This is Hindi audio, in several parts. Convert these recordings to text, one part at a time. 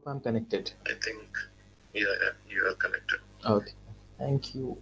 I'm connected. I think, yeah, you are connected. Okay. Thank you.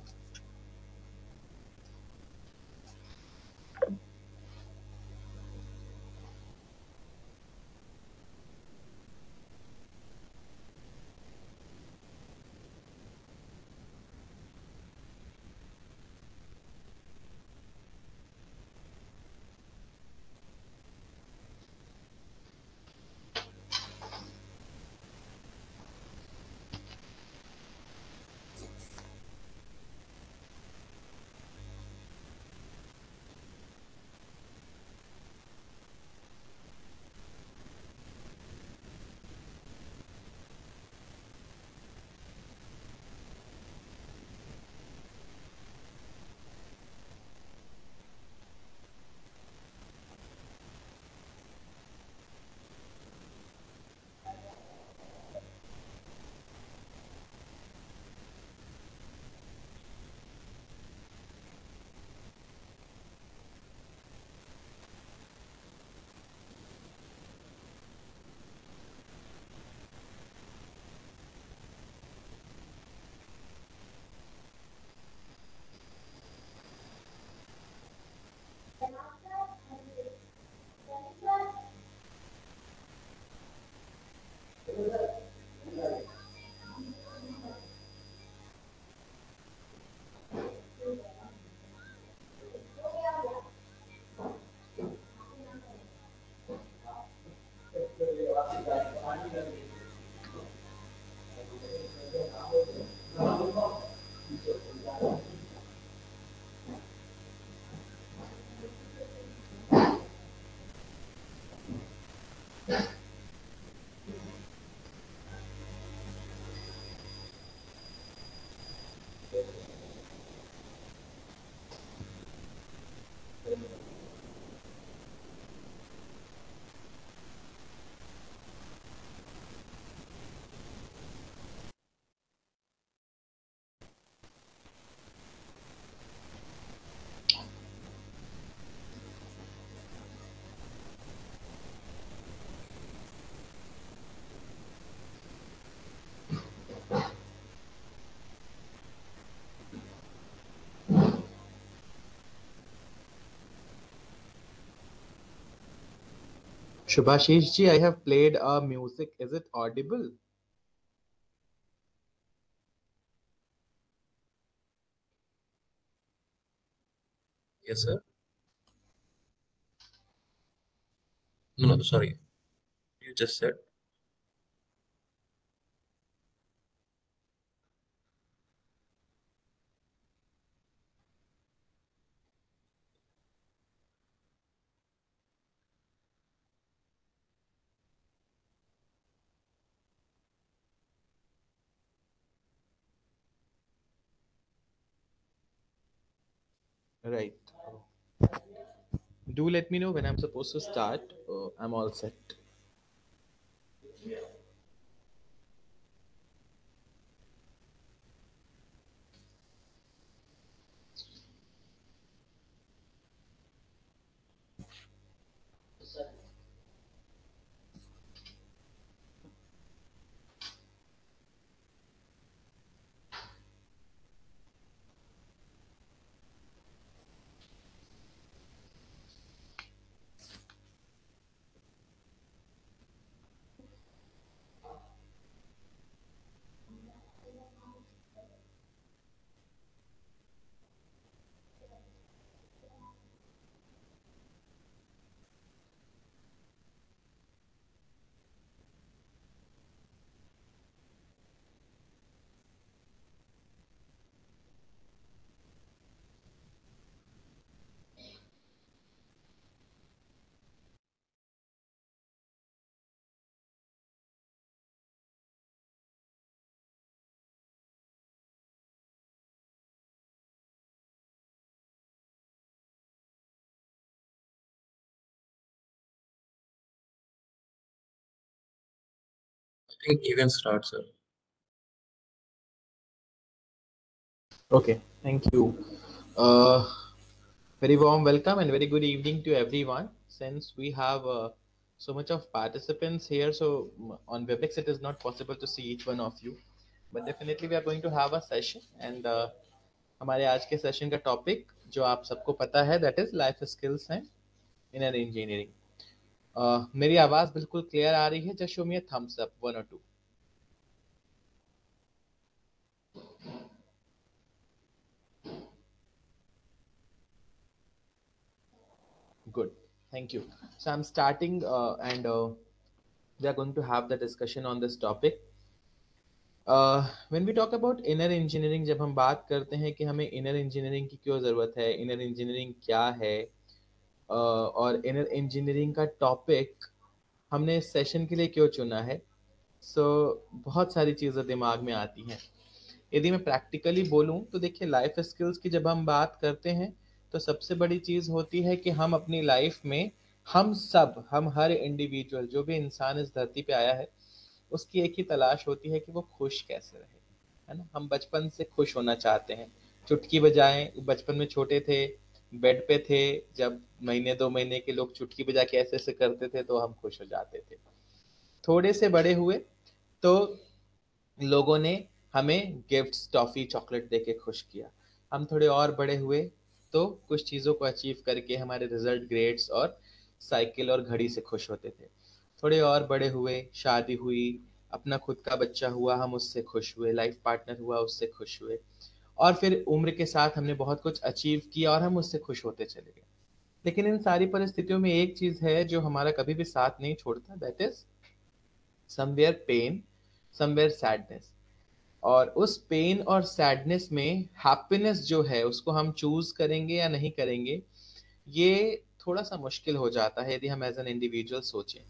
Shubhashish ji, I have played music. Is it audible? Yes, sir. No, no, sorry. You just said. Right. Do let me know when I'm supposed to start. I'm all set. I think you can start, sir. Okay. Thank you. Uh, Very warm welcome and very good evening to everyone. Since we have so much of participants here. So on Webex, it is not possible to see each one of you, but definitely we are going to have a session. And हमारे आज के सेशन का टॉपिक जो आप सबको पता है that is life skills and inner engineering. मेरी आवाज बिल्कुल क्लियर आ रही है? Just show me a thumbs up, one और to. Good, thank you. So I'm starting and we are going to have the discussion on this topic. When we talk about inner engineering, जब हम बात करते हैं कि हमें inner engineering की क्यों ज़रूरत है, inner engineering क्या है, और inner engineering का टॉपिक हमने इस सेशन के लिए क्यों चुना है, सो बहुत सारी चीज़ें दिमाग में आती हैं। यदि मैं प्रैक्टिकली बोलूं तो देखिए, लाइफ स्किल्स की जब हम बात करते हैं तो सबसे बड़ी चीज़ होती है कि हम अपनी लाइफ में, हम हर इंडिविजुअल जो भी इंसान इस धरती पे आया है, उसकी एक ही तलाश होती है कि वो खुश कैसे रहे, है ना। हम बचपन से खुश होना चाहते हैं, चुटकी बजाएं। बचपन में छोटे थे, बेड पे थे, जब महीने 2 महीने के लोग चुटकी बजा के ऐसे ऐसे करते थे तो हम खुश हो जाते थे। थोड़े से बड़े हुए तो लोगों ने हमें गिफ्ट्स, टॉफी, चॉकलेट देके खुश किया। हम थोड़े और बड़े हुए तो कुछ चीज़ों को अचीव करके हमारे रिजल्ट, ग्रेड्स और साइकिल और घड़ी से खुश होते थे। थोड़े और बड़े हुए, शादी हुई, अपना खुद का बच्चा हुआ, हम उससे खुश हुए, लाइफ पार्टनर हुआ, उससे खुश हुए, और फिर उम्र के साथ हमने बहुत कुछ अचीव किया और हम उससे खुश होते चले गए। लेकिन इन सारी परिस्थितियों में एक चीज़ है जो हमारा कभी भी साथ नहीं छोड़ता, that is somewhere pain, somewhere sadness. और उस पेन और सैडनेस में हैप्पीनेस जो है उसको हम चूज करेंगे या नहीं करेंगे, ये थोड़ा सा मुश्किल हो जाता है यदि हम एज एन इंडिविजुअल सोचें।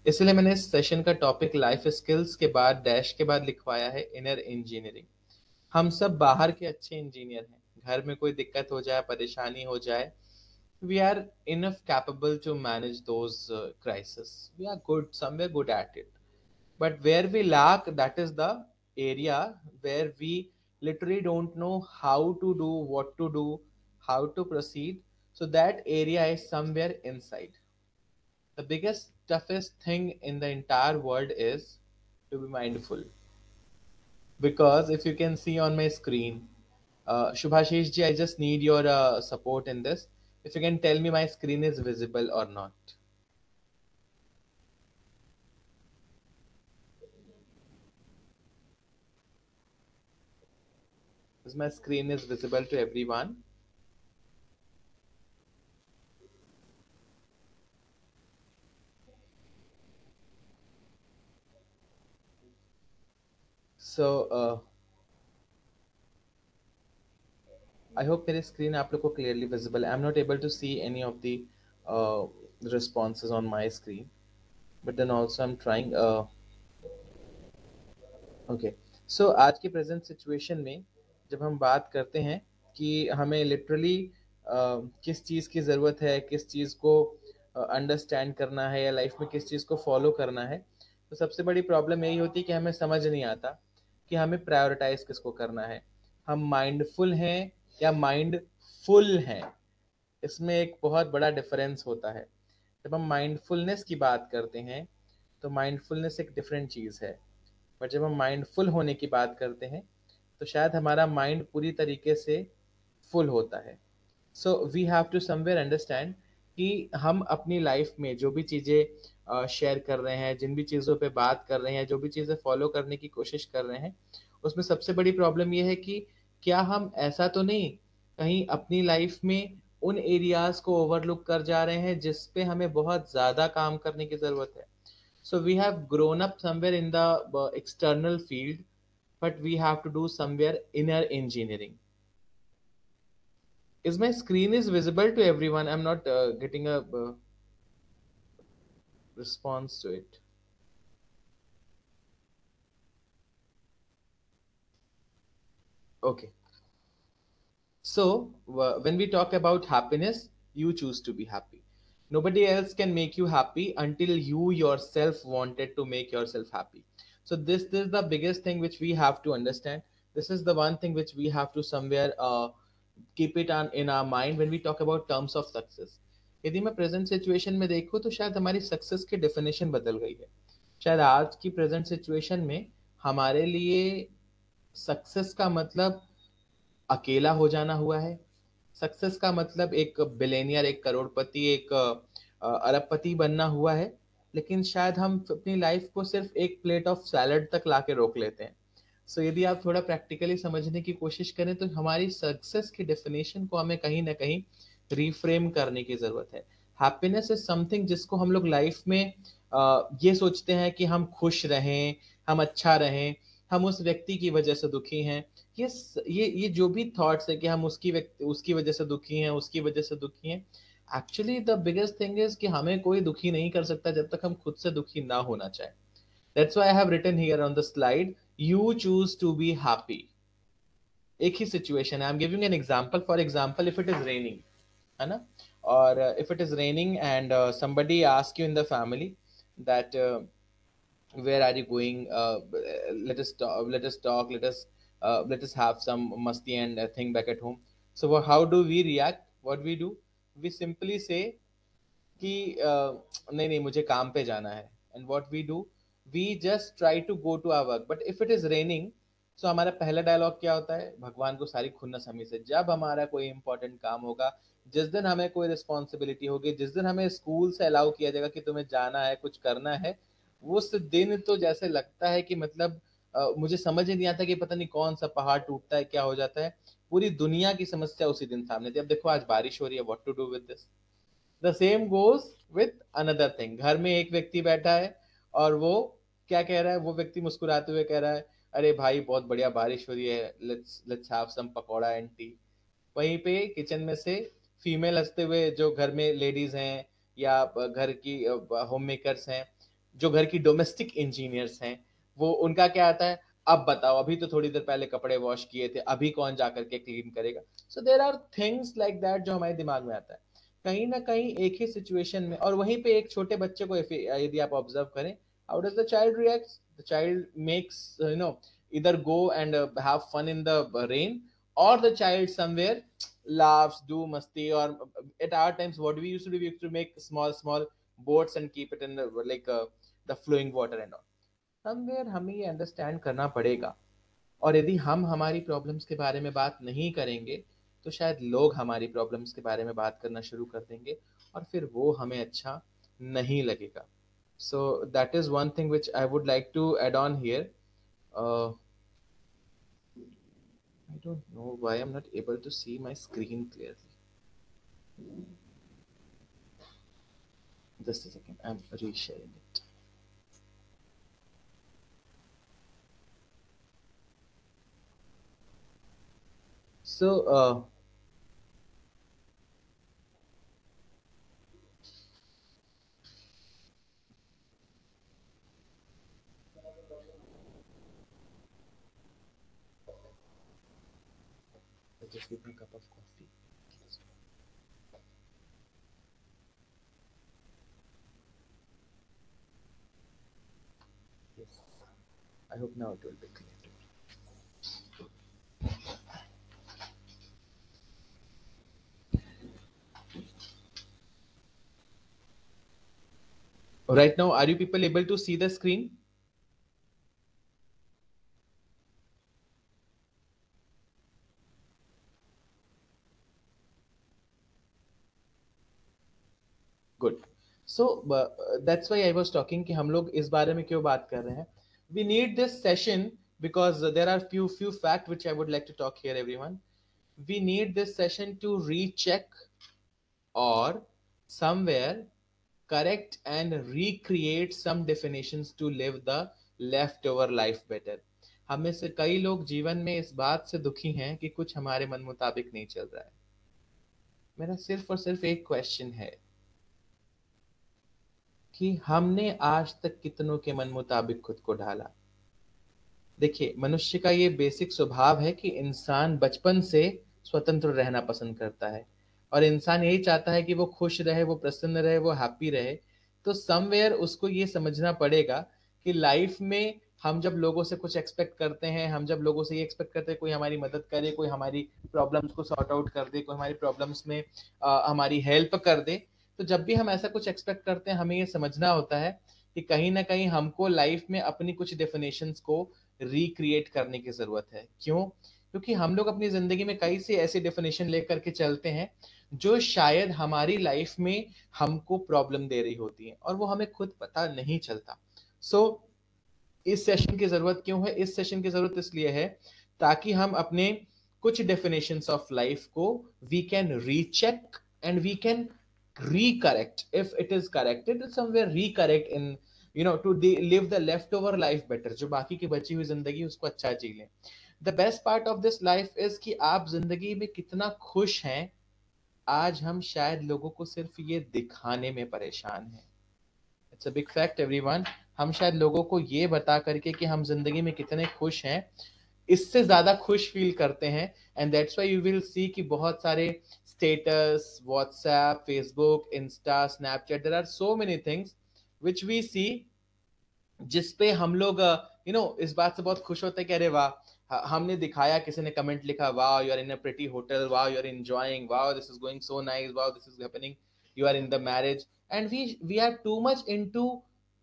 इसलिए मैंने इस सेशन का टॉपिक लाइफ स्किल्स के बाद डैश के बाद लिखवाया है इनर इंजीनियरिंग। हम सब बाहर के अच्छे इंजीनियर हैं, घर में कोई दिक्कत हो जाए, परेशानी हो जाए, we are enough capable to manage those crises. We are good, somewhere good at it. But where we lack, that is the area where we literally don't know how to do, what to do, how to proceed. So that area is somewhere inside. The biggest toughest thing in the entire world is to be mindful. Because if you can see on my screen, Shubhashish ji, I just need your support in this. If you can tell me my screen is visible or not. Is my screen is visible to everyone? So I hope मेरे screen आप लोग को clearly visible है. I'm not able to see any of the uh, responses on my screen, but then also I'm trying. Okay. So आज की present situation में जब हम बात करते हैं कि हमें literally किस चीज़ की ज़रूरत है, किस चीज़ को अंडरस्टैंड करना है, या लाइफ में किस चीज़ को फॉलो करना है, तो सबसे बड़ी प्रॉब्लम यही होती है कि हमें समझ नहीं आता कि हमें प्रायोरिटाइज किसको करना है। हम माइंडफुल हैं या माइंडफुल हैं, इसमें एक बहुत बड़ा डिफरेंस होता है। जब हम माइंडफुलनेस की बात करते हैं तो माइंडफुलनेस एक डिफरेंट चीज़ है, बट जब हम माइंडफुल होने की बात करते हैं तो शायद हमारा माइंड पूरी तरीके से फुल होता है। So we have to somewhere understand कि हम अपनी लाइफ में जो भी चीज़ें शेयर कर रहे हैं, जिन भी चीज़ों पे बात कर रहे हैं, जो भी चीज़ें फॉलो करने की कोशिश कर रहे हैं, उसमें सबसे बड़ी प्रॉब्लम ये है कि क्या हम ऐसा तो नहीं कहीं अपनी लाइफ में उन एरियाज को ओवरलुक कर जा रहे हैं जिस पे हमें बहुत ज़्यादा काम करने की ज़रूरत है। So we have grown up somewhere in the external field, but we have to do somewhere inner engineering. Is my screen is visible to everyone? I'm not getting a response to it. Okay. So when we talk about happiness, you choose to be happy. Nobody else can make you happy until you yourself wanted to make yourself happy. So this is the biggest thing which we have to understand. This is the one thing which we have to somewhere keep it on in our mind when we talk about terms of success. यदि मैं प्रेजेंट सिचुएशन में देखूँ तो शायद हमारी सक्सेस की डेफिनेशन बदल गई है। शायद आज की प्रेजेंट सिचुएशन में हमारे लिए सक्सेस का मतलब अकेला हो जाना हुआ है। सक्सेस का मतलब एक बिलेनियर, एक करोड़पति, एक अरबपति बनना हुआ है। लेकिन शायद हम अपनी लाइफ को सिर्फ एक प्लेट ऑफ सैलड तक लाके रोक लेते हैं। सो यदि आप थोड़ा प्रैक्टिकली समझने की कोशिश करें तो हमारी सक्सेस की डेफिनेशन को हमें कहीं ना कहीं रिफ्रेम करने की जरूरत है। हैप्पीनेस इज समथिंग जिसको हम लोग लाइफ में ये सोचते हैं कि हम खुश रहें, हम अच्छा रहें, हम उस व्यक्ति की वजह से दुखी हैं। ये ये जो भी थॉट्स है कि हम उसकी वजह से दुखी हैं, उसकी वजह से दुखी हैं, actually the biggest thing is कि हमें कोई दुखी नहीं कर सकता जब तक हम खुद से दुखी ना होना चाहे। That's why I have written here on the slide, you choose to be happy. एक ही सिचुएशन है, I am giving an example. For example, if it is raining, है ना, और if it is raining and somebody ask you in the family that where are you going, let us have some masti and thing back at home. So how do we react? What we do, we simply say कि नहीं नहीं मुझे काम पे जाना है। And what we do, we just try to go to our work. But if it is raining, so हमारा पहला डायलॉग क्या होता है? भगवान को सारी खुन्नस हमी से। जब हमारा कोई इंपॉर्टेंट काम होगा, जिस दिन हमें कोई रिस्पॉन्सिबिलिटी होगी, जिस दिन हमें स्कूल से अलाउ किया जाएगा कि तुम्हें जाना है, कुछ करना है, उस दिन तो जैसे लगता है कि मतलब मुझे समझ ही नहीं आता कि पता नहीं कौन सा पहाड़ टूटता है, क्या हो जाता है। पूरी दुनिया की समस्या उसी दिन सामने थी। अब देखो आज बारिश हो रही है, what to do with this? The same goes with another thing. घर में एक व्यक्ति बैठा है और वो क्या कह रहा है? वो व्यक्ति मुस्कुराते हुए कह रहा है, अरे भाई बहुत बढ़िया बारिश हो रही है, let's let's have some pakora and tea. वहीं पे किचन में से फीमेल हंसते हुए, जो घर में लेडीज हैं या घर की होम मेकर्स हैं, जो घर की डोमेस्टिक इंजीनियर्स हैं, वो उनका क्या आता है? अब बताओ, अभी तो थोड़ी देर पहले कपड़े वॉश किए थे, अभी कौन जा करके क्लीन करेगा? So there are things like that जो हमारे दिमाग में आता है कहीं ना कहीं एक ही सिचुएशन में। और वहीं पे एक छोटे बच्चे को यदि आप ऑब्जर्व करें, how does the child react? The child makes either go and have fun in the rain, or the child somewhere laughs, do masti, or at our times what we used to do, we used to make small boats and keep it in the like the flowing water and all. somewhere हमें ये अंडरस्टैंड करना पड़ेगा। और यदि हम हमारी प्रॉब्लम्स के बारे में बात नहीं करेंगे तो शायद लोग हमारी प्रॉब्लम्स के बारे में बात करना शुरू कर देंगे, और फिर वो हमें अच्छा नहीं लगेगा। So that is one thing which I would like to add on here. I don't know why I'm not able to see my screen clearly. Just a second, I'm resharing it. So, just give me a cup of coffee. Yes, I hope now it will be clear. Right now, are you people able to see the screen? Good. So that's why I was talking कि हम लोग इस बारे में क्यों बात कर रहे हैं। We need this session because there are few fact which I would like to talk here everyone. We need this session to recheck or somewhere correct and recreate some definitions to live the leftover life better. हमें से कई लोग जीवन में इस बात से दुखी हैं कि कुछ हमारे मन मुताबिक नहीं चल रहा है। मेरा सिर्फ और सिर्फ एक क्वेश्चन है कि हमने आज तक कितनों के मन मुताबिक खुद को ढाला? देखिए, मनुष्य का ये बेसिक स्वभाव है कि इंसान बचपन से स्वतंत्र रहना पसंद करता है, और इंसान यही चाहता है कि वो खुश रहे, वो प्रसन्न रहे, वो हैप्पी रहे। तो समवेयर उसको ये समझना पड़ेगा कि लाइफ में हम जब लोगों से कुछ एक्सपेक्ट करते हैं, हम जब लोगों से ये एक्सपेक्ट करते हैं कोई हमारी मदद करे, कोई हमारी प्रॉब्लम्स को सॉर्ट आउट कर दे, कोई हमारी प्रॉब्लम्स में हमारी हेल्प कर दे, तो जब भी हम ऐसा कुछ एक्सपेक्ट करते हैं, हमें ये समझना होता है कि कहीं ना कहीं हमको लाइफ में अपनी कुछ डेफिनेशंस को रिक्रिएट करने की जरूरत है। क्यों? क्योंकि हम लोग अपनी जिंदगी में कई से ऐसी डेफिनेशन लेकर के चलते हैं जो शायद हमारी लाइफ में हमको प्रॉब्लम दे रही होती है और वो हमें खुद पता नहीं चलता। सो इस सेशन की जरूरत क्यों है? इस सेशन की जरूरत इसलिए है ताकि हम अपने कुछ डेफिनेशंस ऑफ लाइफ को we can recheck and we can recorrect if it is corrected somewhere, recorrect in to live the leftover life better, जो बाकी की बची हुई जिंदगी उसको अच्छा जी लें। The best part of this life is कि आप जिंदगी में कितना खुश हैं, आज हम शायद लोगों को सिर्फ ये दिखाने में परेशान हैं। It's a big fact everyone, हम शायद लोगों को ये बता करके कि हम जिंदगी में कितने खुश हैं, इससे ज्यादा खुश फील करते हैं। And that's why you will see कि बहुत सारे status, WhatsApp, Facebook, Insta, Snapchat, there are so many things which we see, जिसपे हम लोग इस बात से बहुत खुश होते हैं कि अरे वाह, हमने दिखाया, किसी ने कमेंट लिखा, वाह you are in a pretty hotel, वाह यू आर एंजॉयिंग, वाह this is going so nice, वाह this is happening, you are in the marriage, and we are too much into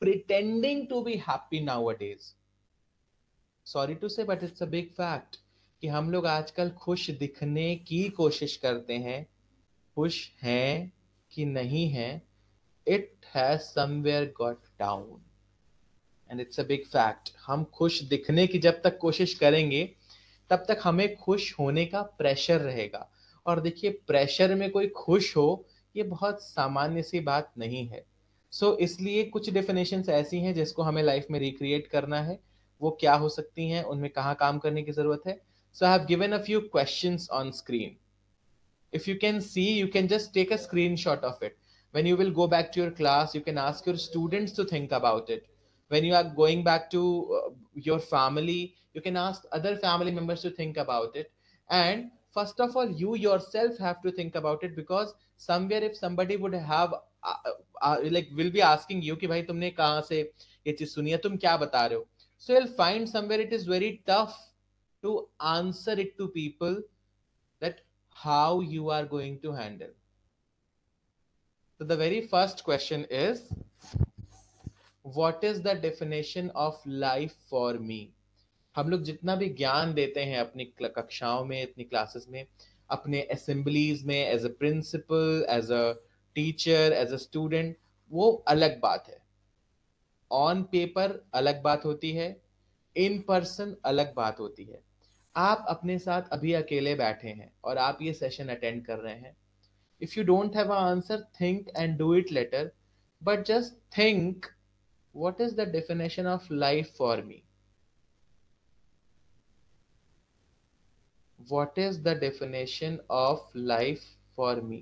pretending to be happy nowadays. Sorry to say but it's a big fact कि हम लोग आजकल खुश दिखने की कोशिश करते हैं। खुश हैं कि नहीं हैं, it has somewhere got down and it's a big fact। हम खुश दिखने की जब तक कोशिश करेंगे तब तक हमें खुश होने का प्रेशर रहेगा। और देखिए, प्रेशर में कोई खुश हो ये बहुत सामान्य सी बात नहीं है। इसलिए कुछ डेफिनेशंस ऐसी हैं जिसको हमें लाइफ में रिक्रिएट करना है। वो क्या हो सकती हैं, उनमें कहाँ काम करने की जरूरत है? So I have given a few questions on screen. If you can see, you can just take a screenshot of it. When you will go back to your class, you can ask your students to think about it. When you are going back to your family, you can ask other family members to think about it. And first of all, you yourself have to think about it, because somewhere if somebody would have like will be asking you कि भाई तुमने कहाँ से ये चीज सुनी है, तुम क्या बता रहे हो? So you'll find somewhere it is very tough to answer it to people, that how you are going to handle. So the very first question is, what is the definition of life for me? हम लोग जितना भी ज्ञान देते हैं अपनी कक्षाओं में, अपनी क्लासेस में, अपने असेंबलीज में, as a principal, as a teacher, as a student, वो अलग बात है। ऑन पेपर अलग बात होती है, इन पर्सन अलग बात होती है। आप अपने साथ अभी अकेले बैठे हैं और आप ये सेशन अटेंड कर रहे हैं। If you don't have an answer, think and do it later. But just think, what is the definition of life for me? What is the definition of life for me?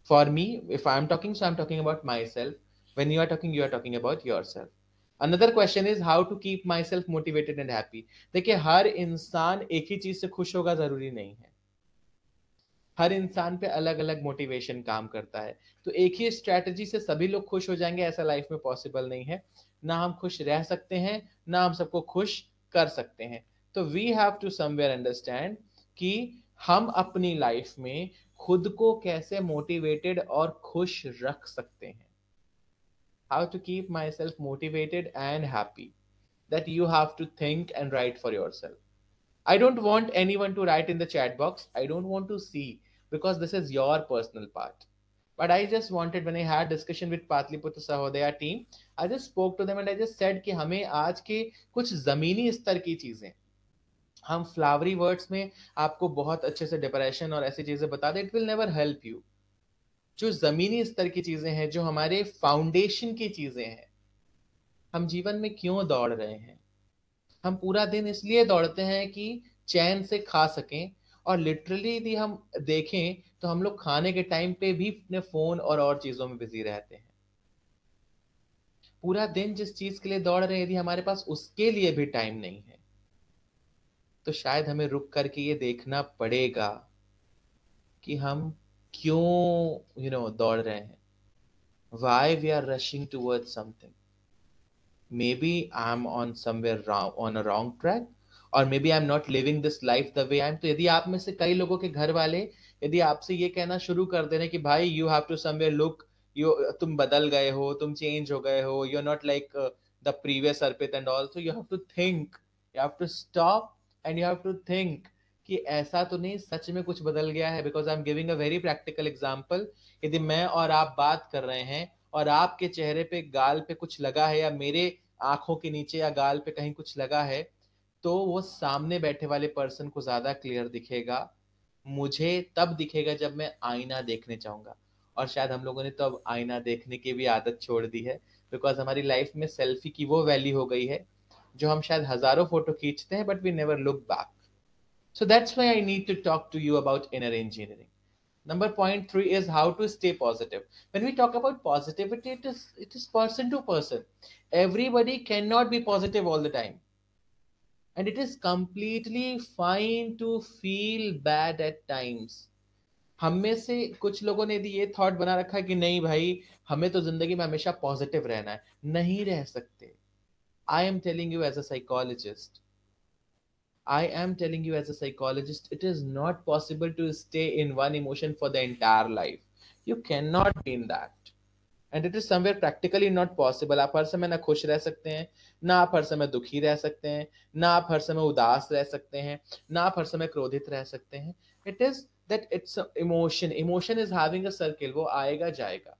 For me, if I'm talking, so I'm talking about myself. When you are talking, you are talking about yourself. Another question is how to keep myself motivated and happy. देखिए, हर इंसान एक ही चीज से खुश होगा जरूरी नहीं है। हर इंसान पे अलग अलग मोटिवेशन काम करता है। तो एक ही स्ट्रैटेजी से सभी लोग खुश हो जाएंगे ऐसा लाइफ में पॉसिबल नहीं है। ना हम खुश रह सकते हैं, ना हम सबको खुश कर सकते हैं। तो we have to somewhere understand कि हम अपनी लाइफ में खुद को कैसे मोटिवेटेड और खुश रख सकते हैं। How to keep myself motivated and happy, that you have to think and write for yourself. I don't want anyone to write in the chat box. I don't want to see, because this is your personal part. But I just wanted, when I had discussion with Patliputra Sahodaya team, I just spoke to them and I just said कि हमें आज के कुछ जमीनी स्तर की चीजें, हम फ्लावरी वर्ड्स में आपको बहुत अच्छे से डिप्रेशन और ऐसी चीजें बता दें, it will never help you. जो जमीनी स्तर की चीजें हैं, जो हमारे फाउंडेशन की चीजें हैं, हम जीवन में क्यों दौड़ रहे हैं? हम पूरा दिन इसलिए दौड़ते हैं कि चैन से खा सकें, और लिटरली यदि हम देखें तो हम लोग खाने के टाइम पे भी अपने फोन और चीजों में बिजी रहते हैं। पूरा दिन जिस चीज के लिए दौड़ रहे हैं, यदि हमारे पास उसके लिए भी टाइम नहीं है, तो शायद हमें रुक करके ये देखना पड़ेगा कि हम क्यों दौड़ रहे हैं। Why we are rushing towards something? Maybe I'm on somewhere wrong, on a wrong track, और maybe I am not living this life the way I am. तो यदि आप में से कई लोगों के घर वाले यदि आपसे ये कहना शुरू कर दे रहे कि भाई you have to somewhere look, you तुम बदल गए हो, तुम चेंज हो गए हो, you are not like the previous Arpit and all, so you have to think, you have to stop and you have to think कि ऐसा तो नहीं सच में कुछ बदल गया है। Because I am giving a very practical example. यदि मैं और आप बात कर रहे हैं और आपके चेहरे पे गाल पे कुछ लगा है, या मेरे आंखों के नीचे या गाल पे कहीं कुछ लगा है, तो वो सामने बैठे वाले पर्सन को ज्यादा क्लियर दिखेगा। मुझे तब दिखेगा जब मैं आईना देखने जाऊंगा। और शायद हम लोगों ने तो अब आईना देखने की भी आदत छोड़ दी है, बिकॉज हमारी लाइफ में सेल्फी की वो वैल्यू हो गई है जो हम शायद हजारों फोटो खींचते हैं but we never look back. So that's why I need to talk to you about inner engineering. Number point three is how to stay positive. When we talk about positivity, it is person to person. Everybody cannot be positive all the time, and it is completely fine to feel bad at times. हम में से कुछ लोगों ने यदि ये थॉट बना रखा है कि नहीं भाई हमें तो जिंदगी में हमेशा पॉजिटिव रहना है, नहीं रह सकते. I am telling you as a psychologist, I am telling you as a psychologist, it is not possible to stay in one emotion for the entire life. You cannot be in that. And it is somewhere practically not possible. आप हर समय ना खुश रह सकते हैं, ना आप हर समय दुखी रह सकते हैं, ना आप हर समय उदास रह सकते हैं, ना आप हर समय क्रोधित रह सकते हैं. It is that it's a emotion. Emotion is having a circle. वो आएगा जाएगा.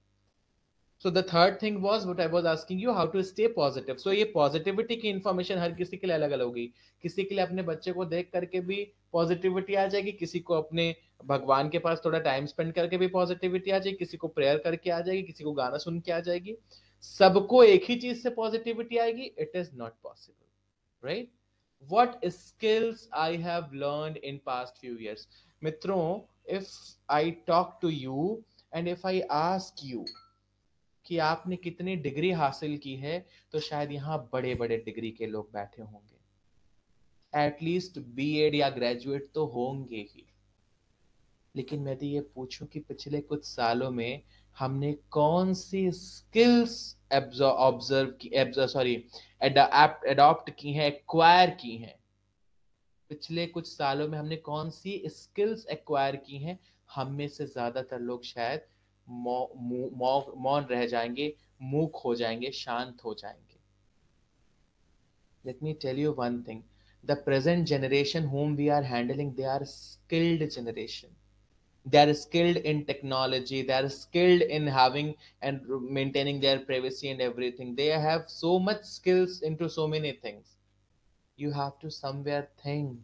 So the third thing was what I was asking you, how to stay positive. So ये positivity की information हर किसी के लिए अलग अलग होगी. किसी के लिए अपने बच्चे को देख करके भी पॉजिटिविटी आ जाएगी, किसी को अपने भगवान के पास थोड़ा टाइम स्पेंड करके भी पॉजिटिविटी आ जाएगी, किसी को प्रेयर करके आ जाएगी, किसी को गाना सुन के आ जाएगी. सबको एक ही चीज से पॉजिटिविटी आएगी? It is not possible, right? What skills I have learned in past few years. मित्रों, if I talk to you and if I ask you कि आपने कितनी डिग्री हासिल की है, तो शायद यहाँ बड़े बड़े डिग्री के लोग बैठे होंगे, एटलीस्ट बीएड या ग्रेजुएट तो होंगे ही. लेकिन मैं तो ये पूछूं कि पिछले कुछ सालों में हमने कौन सी स्किल्स ऑब्जर्व की, सॉरी अडॉप्ट की हैं, एक्वायर की हैं. पिछले कुछ सालों में हमने कौन सी स्किल्स एक्वायर की हैं? हम में से ज्यादातर लोग शायद मौन रह जाएंगे, मूक हो जाएंगे, शांत हो जाएंगे. Let me tell you one thing, the present generation whom we are handling, they are skilled generation. They are skilled in technology, they are skilled in having and maintaining their privacy and everything. They have so much skills into so many things. You have to somewhere think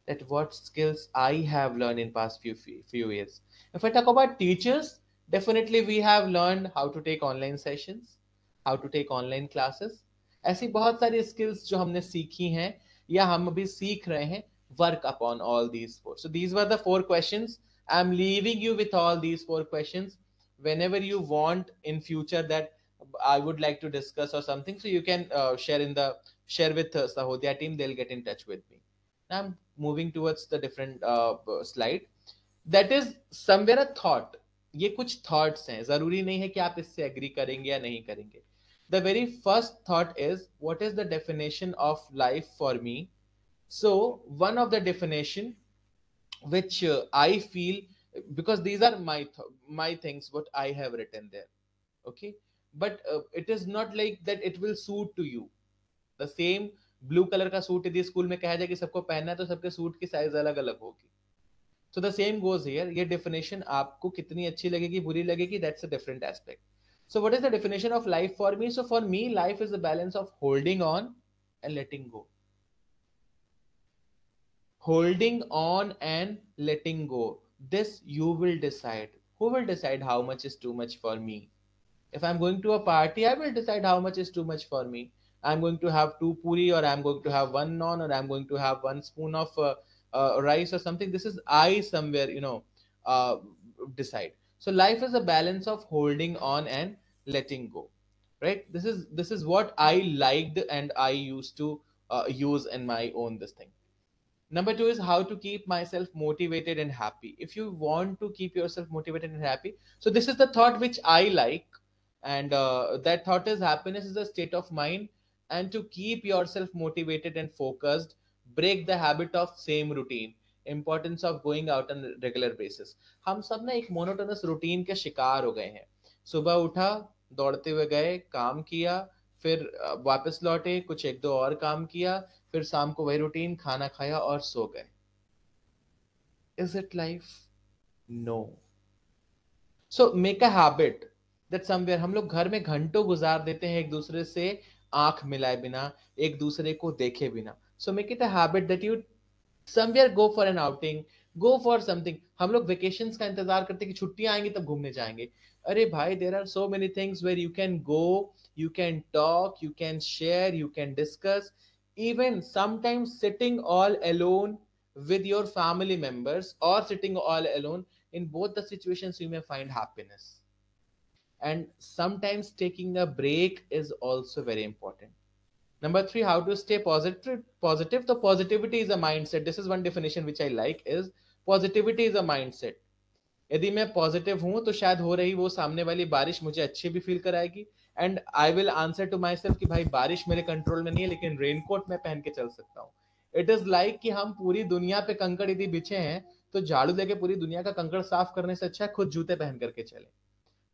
that what skills I have learned in past few years. If I talk about teachers, definitely we have learned how to take online sessions, how to take online classes. ऐसी बहुत सारी skills जो हमने सीखी हैं या हम अभी सीख रहे हैं. Work upon all these four. So these were the four questions. I'm leaving you with all these four questions. Whenever you want in future that I would like to discuss or something, so you can share with Sahodya team. They'll get in touch with me. Now I'm moving towards the different slide. That is somewhere a thought. ये कुछ thoughts हैं, जरूरी नहीं है कि आप इससे agree करेंगे या नहीं करेंगे. The very first thought is, what is the definition of life for me? So one of the definition which I feel, because these are my things what I have written there, okay, but it is not like that it will suit to you. The same blue colour का सूट यदि स्कूल में कहा जाए कि सबको पहनना है, तो सबके सूट की साइज अलग अलग होगी. So the same goes here. ये डेफिनेशन आपको कितनी अच्छी लगेगी, बुरी लगेगी, that's a different aspect. So what is the definition of life for me? So for me life is the balance of holding on and letting go. Holding on and letting go, this you will decide. Who will decide how much is too much for me? If I'm going to a party, I will decide how much is too much for me. I'm going to have two puri, or I'm going to have one naan, or I'm going to have one spoon of rice or something. This is I somewhere, uh, decide. So life is a balance of holding on and letting go, right? This is what I liked and I used to use in my own this thing. Number two is how to keep myself motivated and happy. If you want to keep yourself motivated and happy, so this is the thought which I like, and that thought is happiness is a state of mind, and to keep yourself motivated and focused break the habit of same routine, importance of going out on regular basis. हम सब ना एक मोनोटोनस रूटीन के शिकार हो गए हैं। सुबह उठा, दौड़ते हुए गए, काम किया, फिर वापस लौटे, कुछ एक दो और काम किया, फिर शाम को वही रूटीन, खाना खाया और सो गए। Is it life? No. So make a habit that somewhere हम लोग घर में घंटों गुजार देते हैं एक दूसरे से आंख मिलाए बिना, एक दूसरे को देखे बिना। So make it a habit that you somewhere go for an outing, go for something. हम लोग वेकेशंस का इंतजार करते हैं कि छुट्टियां आएंगी तब घूमने जाएंगे। अरे भाई, there are so many things where you can go, you can talk, you can share, you can discuss, even sometimes sitting all alone with your family members or sitting all alone, in both the situations you may find happiness. And sometimes taking a break is also very important. Number 3, how to stay positive. The positivity is a mindset. This is one definition which I like, is positivity is a mindset. यदि मैं पॉजिटिव हूं तो शायद हो रही वो सामने वाली बारिश मुझे अच्छी भी फील कराएगी, and I will answer to myself कि भाई बारिश मेरे कंट्रोल में नहीं है, लेकिन रेनकोट मैं पहन के चल सकता हूँ। इट इज लाइक कि हम पूरी दुनिया पे कंकड़ यदि बिछे हैं तो झाड़ू लेके पूरी दुनिया का कंकड़ साफ करने से अच्छा है खुद जूते पहन करके चले।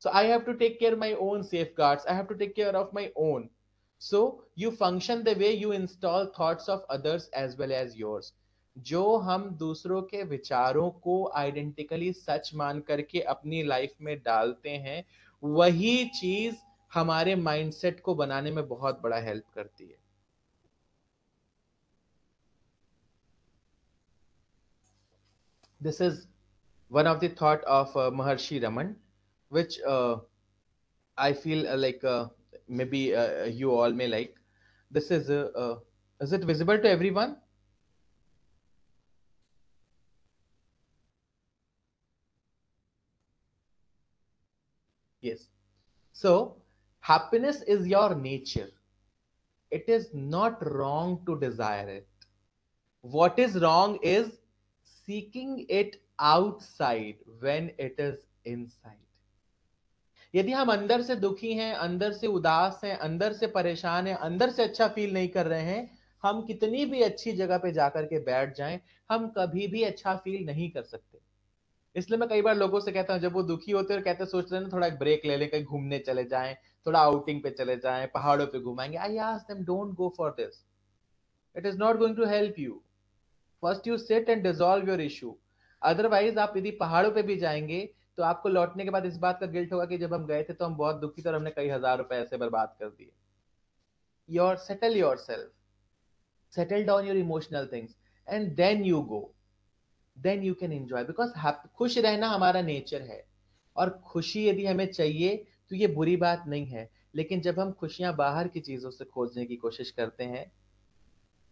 So I have to take care my own safeguards. I have to take care of my own. So you function the way you install thoughts of others as well as yours. जो हम दूसरों के विचारों को आइडेंटिकली सच मान करके अपनी लाइफ में डालते हैं, वही चीज हमारे माइंडसेट को बनाने में बहुत बड़ा हेल्प करती है। This is one of the thought of Maharshi Raman, which I feel maybe you all may like. This is it visible to everyone? Yes. So, happiness is your nature. It is not wrong to desire it. What is wrong is seeking it outside when it is inside. यदि हम अंदर से दुखी हैं, अंदर से उदास हैं, अंदर से परेशान हैं, अंदर से अच्छा फील नहीं कर रहे हैं, हम कितनी भी अच्छी जगह पे जाकर के बैठ जाएं, हम कभी भी अच्छा फील नहीं कर सकते। इसलिए मैं कई बार लोगों से कहता हूं, जब वो दुखी होते हैं और कहते सोच रहे हैं ना थोड़ा एक ब्रेक ले लें, कहीं घूमने चले जाएं, थोड़ा आउटिंग पे चले जाएं, पहाड़ों पे घुमाएंगे, I ask them don't go for this, it is not going to help you. First you sit and dissolve your issue. Otherwise आप यदि पहाड़ों पे भी जाएंगे तो आपको लौटने के बाद इस बात का गिल्ट होगा कि जब हम गए थे तो हम बहुत दुखी थे और हमने कई हजार रुपए ऐसे बर्बाद कर दिए। Your settle yourself, settle down your emotional things, and then you go, then you can enjoy, because खुश रहना हमारा नेचर है। और खुशी यदि हमें चाहिए तो ये बुरी बात नहीं है, लेकिन जब हम खुशियां बाहर की चीजों से खोजने की कोशिश करते हैं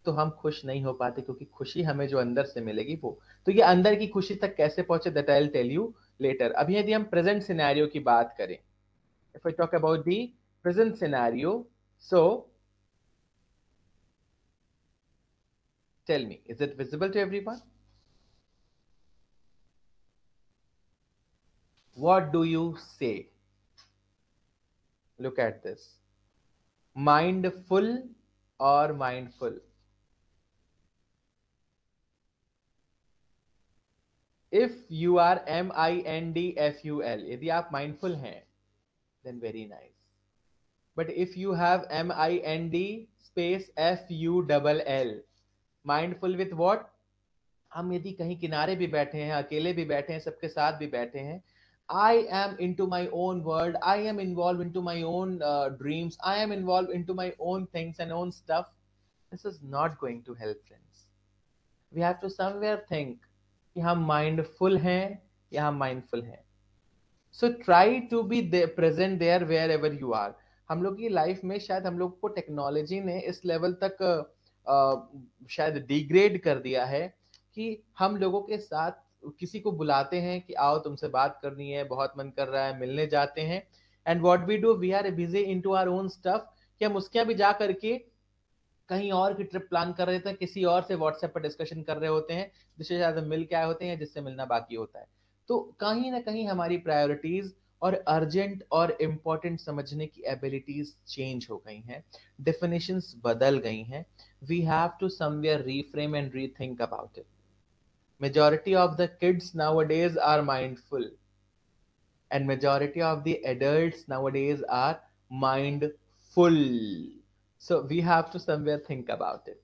तो हम खुश नहीं हो पाते, क्योंकि खुशी हमें जो अंदर से मिलेगी वो। तो ये अंदर की खुशी तक कैसे पहुंचे, that I will tell you later. अभी यदि हम प्रेजेंट सिनेरियो की बात करें, if I talk about the present scenario, so tell me, is it visible to everyone? What do you say? Look at this, mindful और mindful. If you are MINDFUL, यदि आप माइंडफुल हैं, then very nice. But if you have MIND space FULL, mindful with what? हम यदि कहीं किनारे भी बैठे हैं, अकेले भी बैठे हैं, सबके साथ भी बैठे हैं, I am into my own world, I am involved into my own dreams, I am involved into my own things and own stuff. This is not going to help, friends. We have to somewhere think कि हम mindful हैं या हम mindful हैं। So try to be present there wherever you are. हम लोग की लाइफ में शायद हम लोग को टेक्नोलॉजी ने इस लेवल तक शायद डिग्रेड कर दिया है कि हम लोगों के साथ किसी को बुलाते हैं कि आओ तुमसे बात करनी है, बहुत मन कर रहा है, मिलने जाते हैं, and what we do, we are busy into our own stuff, कि हम उसके यहाँ भी जा करके कहीं और की ट्रिप प्लान कर रहे थे, किसी और से व्हाट्सएप पर डिस्कशन कर रहे होते हैं, जिससे शायद हम मिल के आए होते हैं, जिससे मिलना बाकी होता है। तो कहीं ना कहीं हमारी प्रायोरिटीज और अर्जेंट और इम्पोर्टेंट समझने की एबिलिटीज चेंज हो गई हैं, डेफिनेशंस बदल गई हैं. We have to somewhere reframe and rethink about it. Majority of the kids nowadays are mindful, and majority of the adults nowadays are mindful. So we have to somewhere think about it.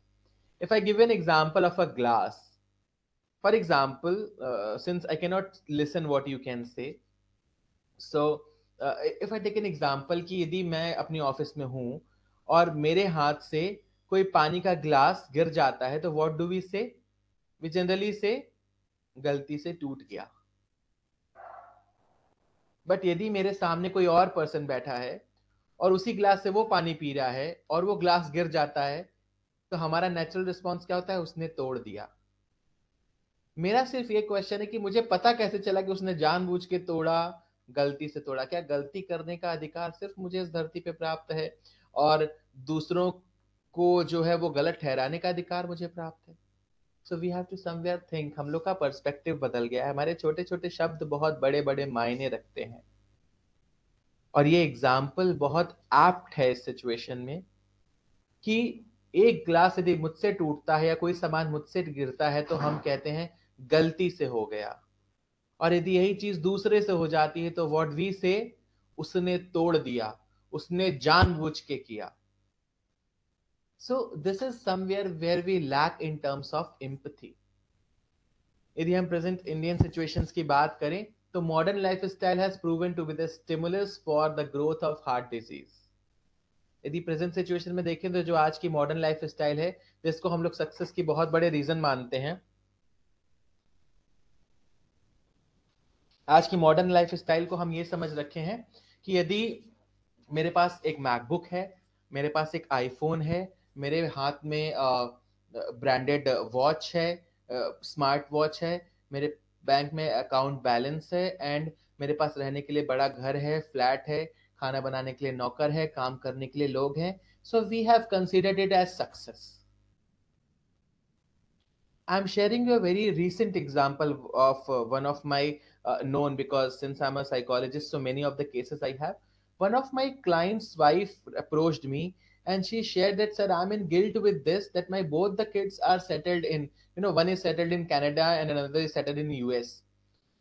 If I give an example of a glass, for example, since I cannot listen what you can say, so if I take an example कि यदि मैं अपनी ऑफिस में हूं और मेरे हाथ से कोई पानी का ग्लास गिर जाता है, तो व्हाट डू वी से? वी जनरली से गलती से टूट गया. बट यदि मेरे सामने कोई और पर्सन बैठा है और उसी ग्लास से वो पानी पी रहा है और वो ग्लास गिर जाता है, तो हमारा नेचुरल रिस्पॉन्स क्या होता है? उसने तोड़ दिया. मेरा सिर्फ ये क्वेश्चन है कि मुझे पता कैसे चला कि उसने जानबूझ के तोड़ा, गलती से तोड़ा? क्या गलती करने का अधिकार सिर्फ मुझे इस धरती पे प्राप्त है और दूसरों को जो है वो गलत ठहराने का अधिकार मुझे प्राप्त है? So we have to somewhere think. हम लोग का पर्सपेक्टिव बदल गया है. हमारे छोटे छोटे शब्द बहुत बड़े बड़े मायने रखते हैं. और ये एग्जाम्पल बहुत एप्ट है इस सिचुएशन में कि एक ग्लास यदि मुझसे टूटता है या कोई सामान मुझसे गिरता है तो हम कहते हैं गलती से हो गया. और यदि यही चीज दूसरे से हो जाती है तो व्हाट वी से? उसने तोड़ दिया, उसने जानबूझ के किया. So this is somewhere where we lack in terms of empathy. यदि हम प्रेजेंट इंडियन सिचुएशंस की बात करें तो modern lifestyle has proven to be the stimulus for the growth of heart disease. यदि प्रेजेंट सिचुएशन में देखें तो जो आज की मॉडर्न लाइफ स्टाइल है, जिसको हम लोग सक्सेस की बहुत बड़े रीजन मानते हैं, आज की मॉडर्न लाइफ स्टाइल को हम ये समझ रखे हैं कि यदि मेरे पास एक मैकबुक है, मेरे पास एक आईफोन है, मेरे हाथ में ब्रांडेड वॉच है, स्मार्ट वॉच है, मेरे बैंक में अकाउंट बैलेंस है, एंड मेरे पास रहने के लिए बड़ा घर है, फ्लैट है, खाना बनाने के लिए नौकर है, काम करने के लिए लोग हैं, so we have considered it as success. I'm sharing you a very recent example of one of my known, because since I'm a psychologist, so many of the cases I have. One of my clients' wife approached me and she shared that, sir, I'm in guilt with this, that my both the kids are settled in, one is settled in Canada and another is settled in US.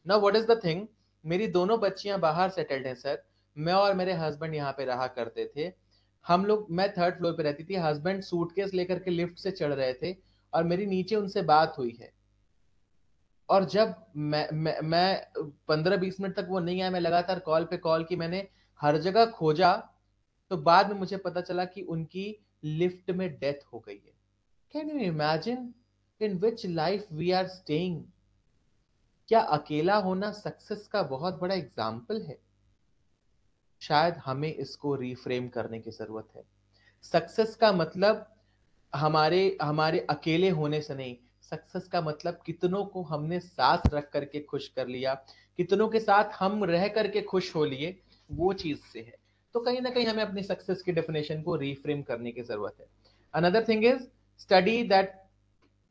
Now what is the thing? मेरी दोनों बच्चियां बाहर सेटल्ड हैं सर. मैं और मेरे हस्बैंड यहाँ पे रहा करते थे. हम लोग, मैं थर्ड फ्लोर पे रहती थी, हस्बैंड सूटकेस लेकर के लिफ्ट से चढ़ रहे थे और मेरी नीचे उनसे बात हुई है. और जब मैं 15-20 मिनट तक वो नहीं आया, मैं लगातार कॉल पे कॉल की, मैंने हर जगह खोजा, तो बाद में मुझे पता चला कि उनकी लिफ्ट में डेथ हो गई है. Can you imagine in which life we are staying? क्या अकेला होना सक्सेस का बहुत बड़ा एग्जाम्पल है? शायद हमें इसको रिफ्रेम करने की जरूरत है. सक्सेस का मतलब हमारे हमारे अकेले होने से नहीं. सक्सेस का मतलब कितनों को हमने साथ रख करके खुश कर लिया, कितनों के साथ हम रह करके खुश हो लिए, वो चीज से है. तो कहीं ना कहीं हमें अपनी सक्सेस की डेफिनेशन को रिफ्रेम करने की जरूरत है. Another thing is study that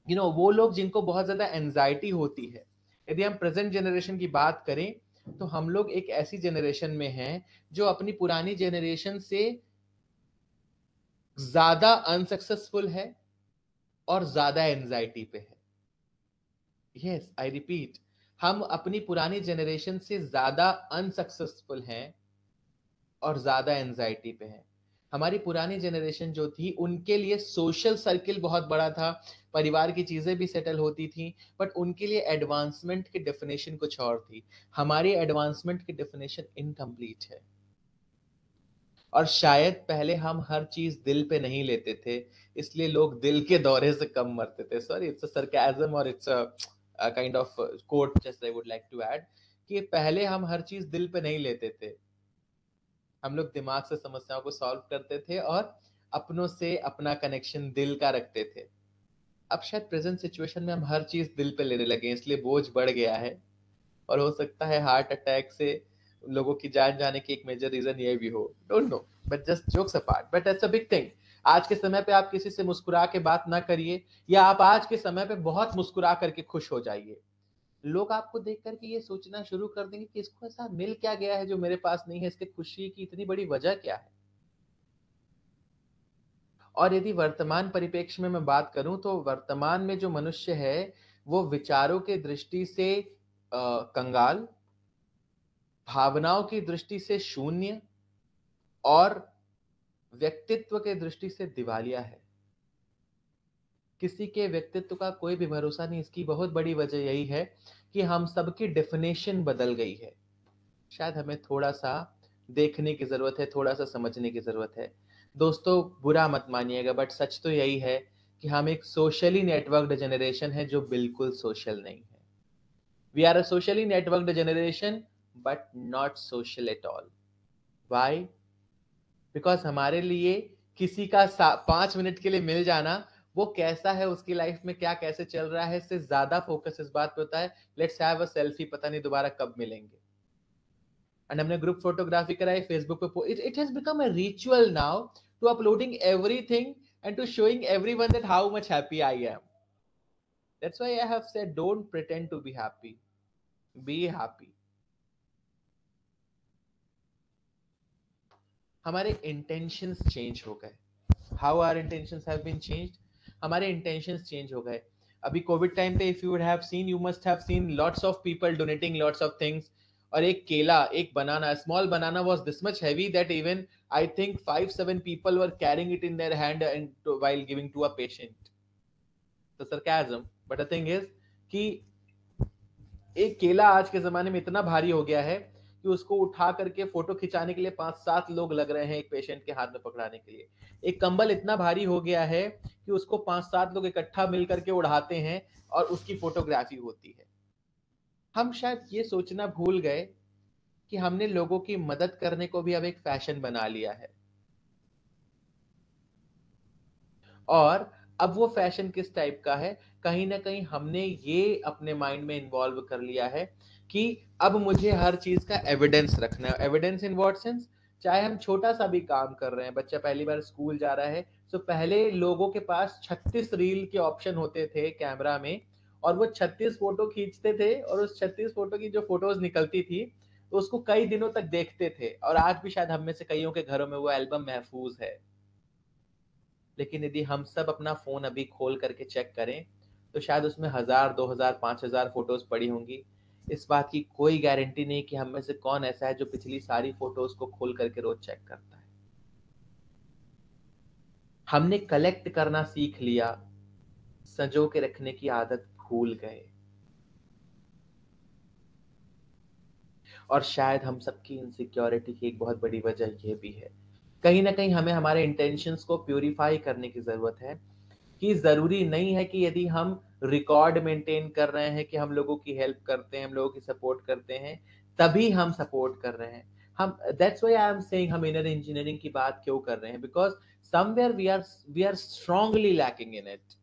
वो लोग जिनको बहुत ज्यादा एंजाइटी होती है, यदि हम प्रेजेंट जनरेशन की बात करें तो हम लोग एक ऐसी जनरेशन में हैं जो अपनी पुरानी जनरेशन से ज्यादा अनसक्सेसफुल है और ज्यादा एंजाइटी पे है. यस, आई रिपीट, हम अपनी पुरानी जनरेशन से ज्यादा अनसक्सेसफुल हैं और ज्यादा एंजाइटी पे हैं. हमारी पुरानी जनरेशन जो थी, उनके लिए सोशल सर्किल बहुत बड़ा था, परिवार की चीजें भी सेटल होती थी, बट उनके लिए एडवांसमेंट की डेफिनेशन कुछ और थी. हमारी एडवांसमेंट की डेफिनेशन इनकम्प्लीट है. और शायद पहले हम हर चीज दिल पे नहीं लेते थे, इसलिए लोग दिल के दौरे से कम मरते थे. सॉरी, इट्स अ सरकाज़म और it's a kind of quote just I would like to add कि पहले हम हर चीज दिल पे नहीं लेते थे. हम लोग दिमाग से समस्याओं को सॉल्व करते थे और अपनों से अपना कनेक्शन दिल का रखते थे. अब शायद प्रेजेंट सिचुएशन में हम हर चीज दिल पे लेने लगे हैं, इसलिए बोझ बढ़ गया है. और हो सकता है हार्ट अटैक से लोगों की जान जाने की एक मेजर रीजन ये भी हो. Don't know, but just jokes apart, but that's a big thing. आज के समय पे आप किसी से मुस्कुरा के बात ना करिए, या आप आज के समय पे बहुत मुस्कुरा करके खुश हो जाइए. लोग आपको देख करके ये सोचना शुरू कर देंगे कि इसको ऐसा मिल क्या गया है जो मेरे पास नहीं है, इसके खुशी की इतनी बड़ी वजह क्या है। और यदि वर्तमान परिप्रेक्ष्य में मैं बात करूं तो वर्तमान में जो मनुष्य है वो विचारों के दृष्टि से कंगाल, भावनाओं की दृष्टि से शून्य और व्यक्तित्व के दृष्टि से दिवालिया है। किसी के व्यक्तित्व का कोई भी भरोसा नहीं। इसकी बहुत बड़ी वजह यही है कि हम सबकी डेफिनेशन बदल गई है। शायद हमें थोड़ा सा देखने की जरूरत है, थोड़ा सा समझने की जरूरत है। दोस्तों बुरा मत मानिएगा, बट सच तो यही है कि हम एक सोशली नेटवर्क्ड जनरेशन है जो बिल्कुल सोशल नहीं है। We are a socially networked generation but not social at all. Why? Because हमारे लिए किसी का 5 मिनट के लिए मिल जाना, वो कैसा है, उसकी लाइफ में क्या कैसे चल रहा है, इससे ज्यादा फोकस इस बात पे होता है लेट्स हैव अ सेल्फी, पता नहीं दोबारा कब मिलेंगे। एंड हमने ग्रुप फोटोग्राफी कराई फेसबुक पे, it has become a ritual now to uploading everything and to showing everyone that how much happy I am. That's why I have said don't pretend to be happy, be happy. हमारे इंटेंशंस चेंज हो गए। How our intentions have been changed? हमारे इंटेंशंस चेंज हो गए। अभी कोविड टाइम पे if you would have seen, you must have seen lots of people donating lots of things. और एक केला, एक banana, small banana was this much heavy that even I think 5-7 people were carrying it in their hand and while giving to a patient. The sarcasm, but the thing is कि एक केला आज के जमाने में इतना भारी हो गया है कि उसको उठा करके फोटो खिंचाने के लिए 5-7 लोग लग रहे हैं एक पेशेंट के हाथ में पकड़ाने के लिए। एक कंबल इतना भारी हो गया है कि उसको 5-7 लोग इकट्ठा मिल करके उड़ाते हैं और उसकी फोटोग्राफी होती है। हम शायद ये सोचना भूल गए कि हमने लोगों की मदद करने को भी अब एक फैशन बना लिया है। और अब वो फैशन किस टाइप का है, कहीं ना कहीं हमने ये अपने माइंड में इन्वॉल्व कर लिया है कि अब मुझे हर चीज का एविडेंस रखना है। Evidence in what sense? चाहे हम छोटा सा भी काम कर रहे हैं, बच्चा पहली बार स्कूल जा रहा है, तो पहले लोगों के पास 36 रील के ऑप्शन होते थे कैमरा में, और वो 36 फोटो खींचते थे, और उस 36 फोटो की जो फोटोज निकलती थी तो उसको कई दिनों तक देखते थे, और आज भी शायद हम में से कईयों के घरों में वो एल्बम महफूज है। लेकिन यदि हम सब अपना फोन अभी खोल करके चेक करें तो शायद उसमें 1000, 2000, 5000 फोटोज पड़ी होंगी। इस बात की कोई गारंटी नहीं कि हम में से कौन ऐसा है जो पिछली सारी फोटोज को खोल करके रोज चेक करता है। हमने कलेक्ट करना सीख लिया, संजो के रखने की आदत भूल गए। और शायद हम सबकी इनसिक्योरिटी की एक बहुत बड़ी वजह यह भी है। कहीं ना कहीं हमें हमारे इंटेंशंस को प्यूरिफाई करने की जरूरत है कि जरूरी नहीं है कि यदि हम रिकॉर्ड मेंटेन कर रहे हैं कि हम लोगों की हेल्प करते हैं, हम लोगों की सपोर्ट करते हैं, तभी हम सपोर्ट कर रहे हैं। हम that's why I am saying हम इनर इंजीनियरिंग की बात क्यों कर रहे हैं, because somewhere we are strongly lacking in it.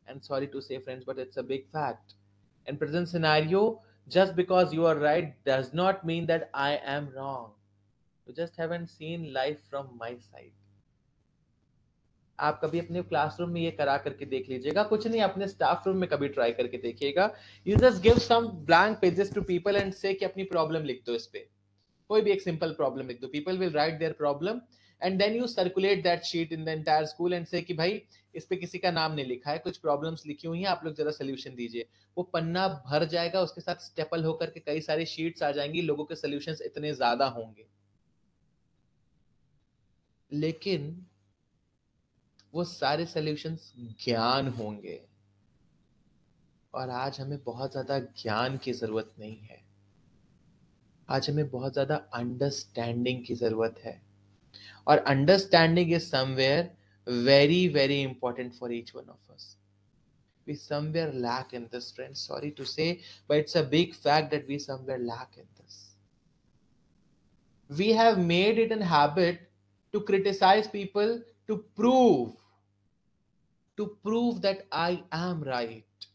And sorry to say friends but it's a big fact in present scenario. Just because you are right does not mean that I am wrong. You just haven't seen life from my side. आप कभी अपने क्लासरूम में ये करा करके देख लीजिएगा, कुछ नहीं, अपने स्टाफ रूम में कभी ट्राई करके देखिएगा। You just give some blank pages to people and say कि अपनी प्रॉब्लम लिख दो, इस पे कोई भी एक सिंपल प्रॉब्लम लिख दो, people will write their problem and then you circulate that sheet in the entire school and say कि भाई इस पे किसी का नाम नहीं लिखा है, कुछ प्रॉब्लम्स लिखी हुई हैं, आप लोग जरा सोल्यूशन दीजिए। वो पन्ना भर जाएगा, उसके साथ स्टेपल होकर के कई सारी शीट्स आ जाएंगी, लोगों के सोल्यूशंस इतने ज्यादा होंगे, लेकिन वो सारे सोल्यूशंस ज्ञान होंगे। और आज हमें बहुत ज्यादा ज्ञान की जरूरत नहीं है, आज हमें बहुत ज्यादा अंडरस्टैंडिंग की जरूरत है। और understanding is somewhere very very important for each one of us. We somewhere lack in this, friends, sorry to say, but it's a big fact that we somewhere lack in this. We have made it a habit to criticize people, to prove that I am right.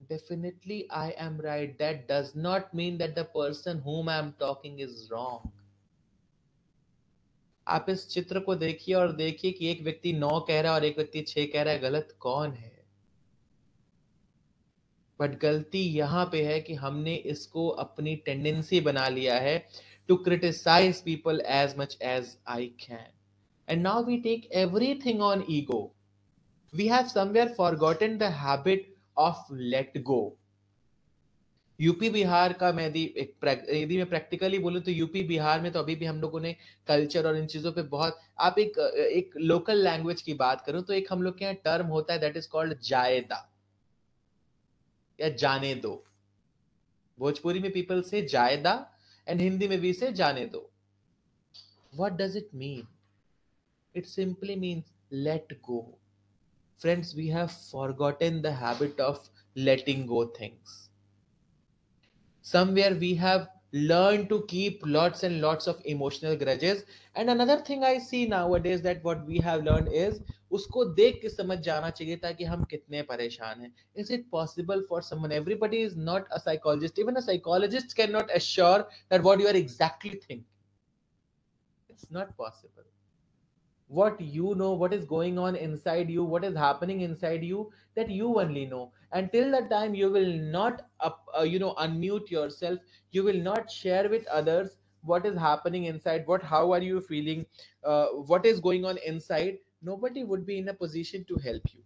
Definitely I am right, that does not mean that the person whom I am talking is wrong. आप इस चित्र को देखिए और देखिए कि एक व्यक्ति 9 कह रहा है और एक व्यक्ति 6 कह रहा है, गलत कौन है? बट गलती यहाँ पे है कि हमने इसको अपनी टेंडेंसी बना लिया है to criticise people as much as I can, and now we take everything on ego. We have somewhere forgotten the habit of let go. UP Bihar का मैं यदि मैं प्रैक्टिकली बोलूं तो यूपी बिहार में तो अभी भी हम लोगों ने कल्चर और इन चीजों पे बहुत, आप एक लोकल लैंग्वेज की बात करूं तो एक हम लोग के यहाँ टर्म होता है दैट इज कॉल्ड जायदा या जाने दो. भोजपुरी में पीपल से जायदा एंड हिंदी में भी से जाने दो. What does it mean? It simply means let go. Friends, we have forgotten the habit of letting go things. Somewhere we have learned to keep lots and lots of emotional grudges. And another thing I see nowadays that what we have learned is उसको देख के समझ जाना चाहिए था कि हम कितने परेशान हैं. Is it possible for someone? Everybody is not a psychologist. Even a psychologist cannot assure that what you are exactly thinking. It's not possible. What you know, what is going on inside you, what is happening inside you, that you only know. Until the time you will not unmute yourself, you will not share with others what is happening inside, what how are you feeling, what is going on inside, nobody would be in a position to help you.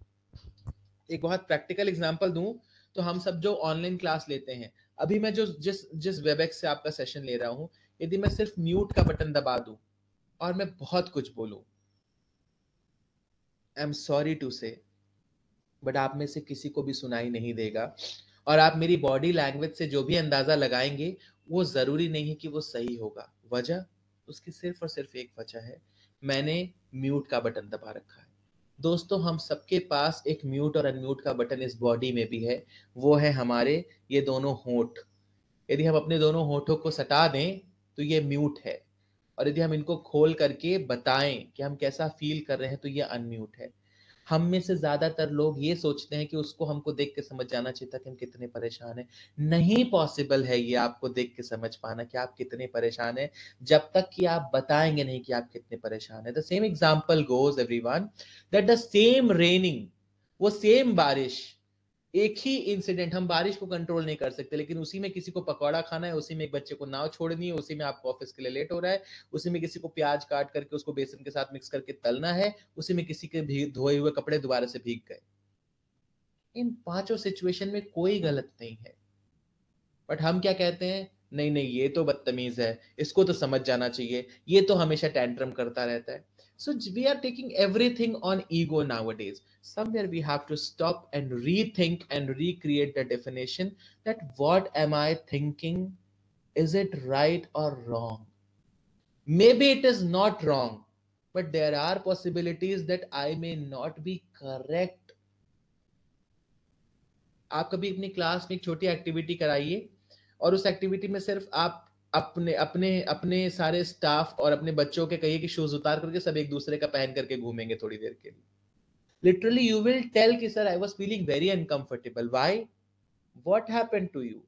एक बहुत प्रैक्टिकल एग्जांपल दूं तो हम सब जो ऑनलाइन क्लास लेते हैं, अभी मैं जो जिस जिस वेबएक्स से आपका सेशन ले रहा हूं, यदि मैं सिर्फ म्यूट का बटन दबा दूं और मैं बहुत कुछ बोलूं, I am sorry to say, but आप में से किसी को भी सुनाई नहीं देगा. और आप मेरी बॉडी लैंग्वेज से जो भी अंदाजा लगाएंगे वो जरूरी नहीं है कि वो सही होगा. वजह, उसकी सिर्फ और सिर्फ एक वजह है, मैंने म्यूट का बटन दबा रखा है. दोस्तों, हम सबके पास एक म्यूट और अनम्यूट का बटन इस बॉडी में भी है. वो है हमारे ये दोनों होंठ. यदि हम अपने दोनों होठों को सटा दें तो ये म्यूट है, और यदि हम इनको खोल करके बताएं कि हम कैसा फील कर रहे हैं तो ये अनम्यूट है. हम में से ज्यादातर लोग ये सोचते हैं कि उसको हमको देख के समझ जाना चाहिए था कि हम कितने परेशान हैं. नहीं पॉसिबल है ये आपको देख के समझ पाना कि आप कितने परेशान हैं, जब तक कि आप बताएंगे नहीं कि आप कितने परेशान हैं. The same example goes everyone that the same raining, वो सेम बारिश, एक ही इंसिडेंट, हम बारिश को कंट्रोल नहीं कर सकते, लेकिन उसी में किसी को पकौड़ा खाना है, उसी में एक बच्चे को नाव छोड़नी है, उसी में आपको ऑफिस के लिए लेट हो रहा है, उसी में किसी को प्याज काट करके उसको बेसन के साथ मिक्स करके तलना है, उसी में किसी के भी धोए हुए कपड़े दोबारा से भीग गए. इन पांचों सिचुएशन में कोई गलत नहीं है, बट हम क्या कहते हैं, नहीं नहीं ये तो बदतमीज है, इसको तो समझ जाना चाहिए, ये तो हमेशा टैंट्रम करता रहता है. So we are taking everything on ego nowadays. Somewhere we have to stop and rethink and recreate the definition that what am I thinking? Is it right or wrong? Maybe it is not wrong, but there are possibilities that I may not be correct. आप कभी अपनी क्लास में एक छोटी एक्टिविटी कराइए और उस एक्टिविटी में सिर्फ आप अपने अपने अपने सारे स्टाफ और अपने बच्चों के कहिए कि शूज उतार करके सब एक दूसरे का पहन करके घूमेंगे थोड़ी देर के लिए. लिटरली यू विल टेल कि sir I was feeling very uncomfortable. Why? What happened to you?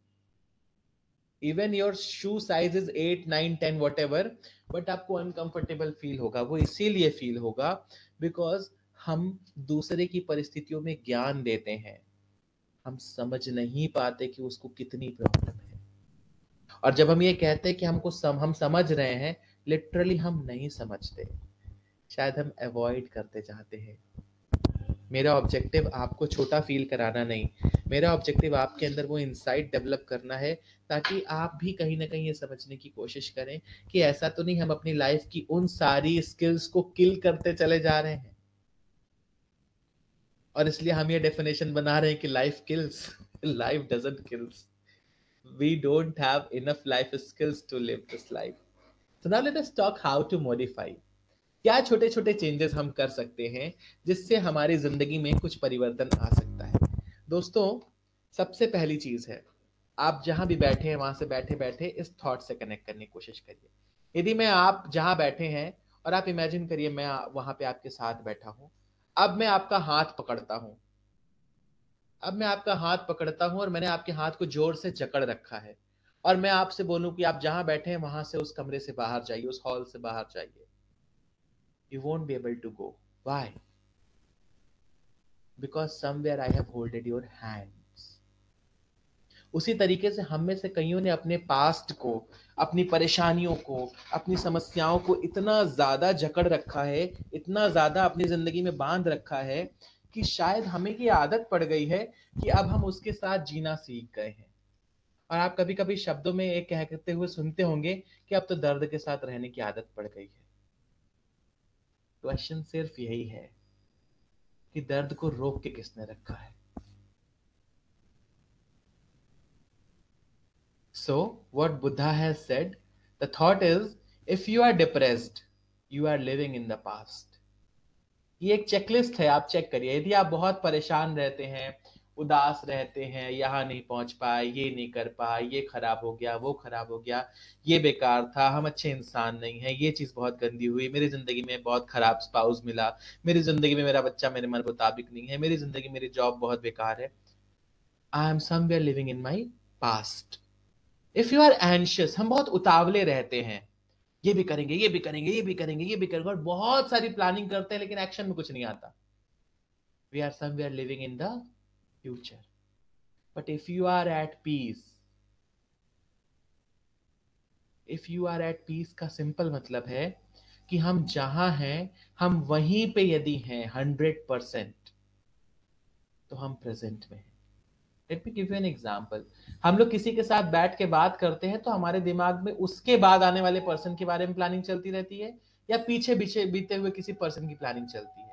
Even your shoe size is 8 9 10 whatever, but आपको अनकंफर्टेबल फील होगा. वो इसीलिए फील होगा बिकॉज हम दूसरे की परिस्थितियों में ज्ञान देते हैं, हम समझ नहीं पाते कि उसको कितनी प्रॉब्लम है. और जब हम ये कहते हैं कि हम समझ रहे हैं, लिटरली हम नहीं समझते, शायद हम अवॉइड करते चाहते हैं. मेरा ऑब्जेक्टिव आपको छोटा फील कराना नहीं, मेरा ऑब्जेक्टिव आपके अंदर वो इंसाइट डेवलप करना है ताकि आप भी कहीं ना कहीं ये समझने की कोशिश करें कि ऐसा तो नहीं हम अपनी लाइफ की उन सारी स्किल्स को किल करते चले जा रहे हैं, और इसलिए हम ये डेफिनेशन बना रहे हैं कि life kills. Life doesn't kills. We don't have enough life skills to live this life. So now let us talk how to modify. क्या छोटे छोटे चेंजेस हम कर सकते हैं जिससे हमारी जिंदगी में कुछ परिवर्तन आ सकता है. दोस्तों, सबसे पहली चीज है, आप जहां भी बैठे हैं वहां से बैठे बैठे इस थॉट से कनेक्ट करने की कोशिश करिए. यदि मैं आप जहां बैठे हैं और आप इमेजिन करिए मैं वहां पे आपके साथ बैठा हूं, अब मैं आपका हाथ पकड़ता हूं, अब मैं आपका हाथ पकड़ता हूं और मैंने आपके हाथ को जोर से जकड़ रखा है, और मैं आपसे बोलूं कि आप जहां बैठे हैं वहां से उस कमरे से बाहर जाइए, उस हॉल से बाहर जाइए. You won't be able to go. Why? Because somewhere I have holded your hands. उसी तरीके से हम में से कईयों ने अपने पास्ट को, अपनी परेशानियों को, अपनी समस्याओं को इतना ज्यादा जकड़ रखा है, इतना ज्यादा अपनी जिंदगी में बांध रखा है कि शायद हमें ये आदत पड़ गई है कि अब हम उसके साथ जीना सीख गए हैं। और आप कभी कभी शब्दों में एक कहते हुए सुनते होंगे कि अब तो दर्द के साथ रहने की आदत पड़ गई है। क्वेश्चन सिर्फ यही है कि दर्द को रोक के किसने रखा है। So, what Buddha has said, the thought is, if you are depressed, you are living in the past. ये एक चेकलिस्ट है, आप चेक करिए। यदि आप बहुत परेशान रहते हैं, उदास रहते हैं, यहाँ नहीं पहुंच पाए, ये नहीं कर पाए, ये खराब हो गया, वो खराब हो गया, ये बेकार था, हम अच्छे इंसान नहीं हैं, ये चीज बहुत गंदी हुई, मेरी जिंदगी में बहुत खराब स्पाउस मिला, मेरी जिंदगी में मेरा बच्चा मेरे मन मुताबिक नहीं है, मेरी जिंदगी मेरी जॉब बहुत बेकार है। I am somewhere living in my past. If you are anxious, हम बहुत उतावले रहते हैं, ये भी करेंगे, ये भी करेंगे, ये भी करेंगे, ये भी करेंगे, और बहुत सारी प्लानिंग करते हैं लेकिन एक्शन में कुछ नहीं आता। We are somewhere living in the future. But if you are at peace, if you are at peace का सिंपल मतलब है कि हम जहां हैं, हम वहीं पे यदि हैं 100%, तो हम प्रेजेंट में हैं। Let me give you an example. हम लोग किसी के साथ बैठ के बात करते हैं तो हमारे दिमाग में उसके बाद आने वाले पर्सन के बारे में प्लानिंग चलती रहती है, या पीछे पीछे बीते हुए किसी पर्सन की प्लानिंग चलती है।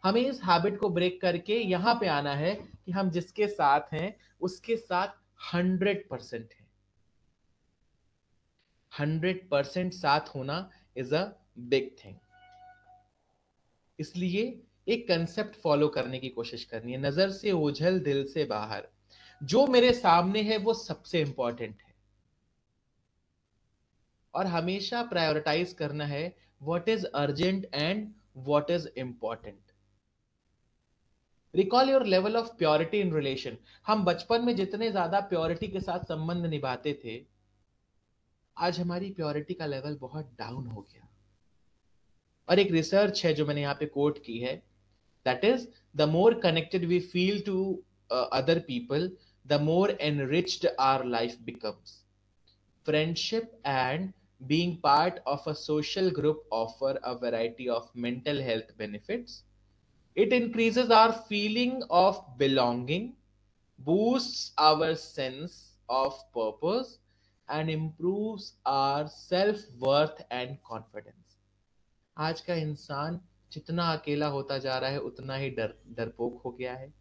हमें इस हैबिट को ब्रेक करके यहां पे आना है कि हम जिसके साथ हैं उसके साथ 100% है। 100% साथ होना इज अ बिग थिंग। इसलिए एक कंसेप्ट फॉलो करने की कोशिश करनी है, नजर से ओझल दिल से बाहर। जो मेरे सामने है वो सबसे इंपॉर्टेंट है, और हमेशा प्रायोरिटाइज करना है what is urgent and what is important. Recall your level of purity in relation. हम बचपन में जितने ज्यादा प्योरिटी के साथ संबंध निभाते थे, आज हमारी प्योरिटी का लेवल बहुत डाउन हो गया। और एक रिसर्च है जो मैंने यहाँ पे कोट की है, that is, the more connected we feel to other people, the more enriched our life becomes. Friendship and being part of a social group offer a variety of mental health benefits. It increases our feeling of belonging, boosts our sense of purpose, and improves our self worth and confidence. आज का इंसान जितना अकेला होता जा रहा है उतना ही डरपोक हो गया है,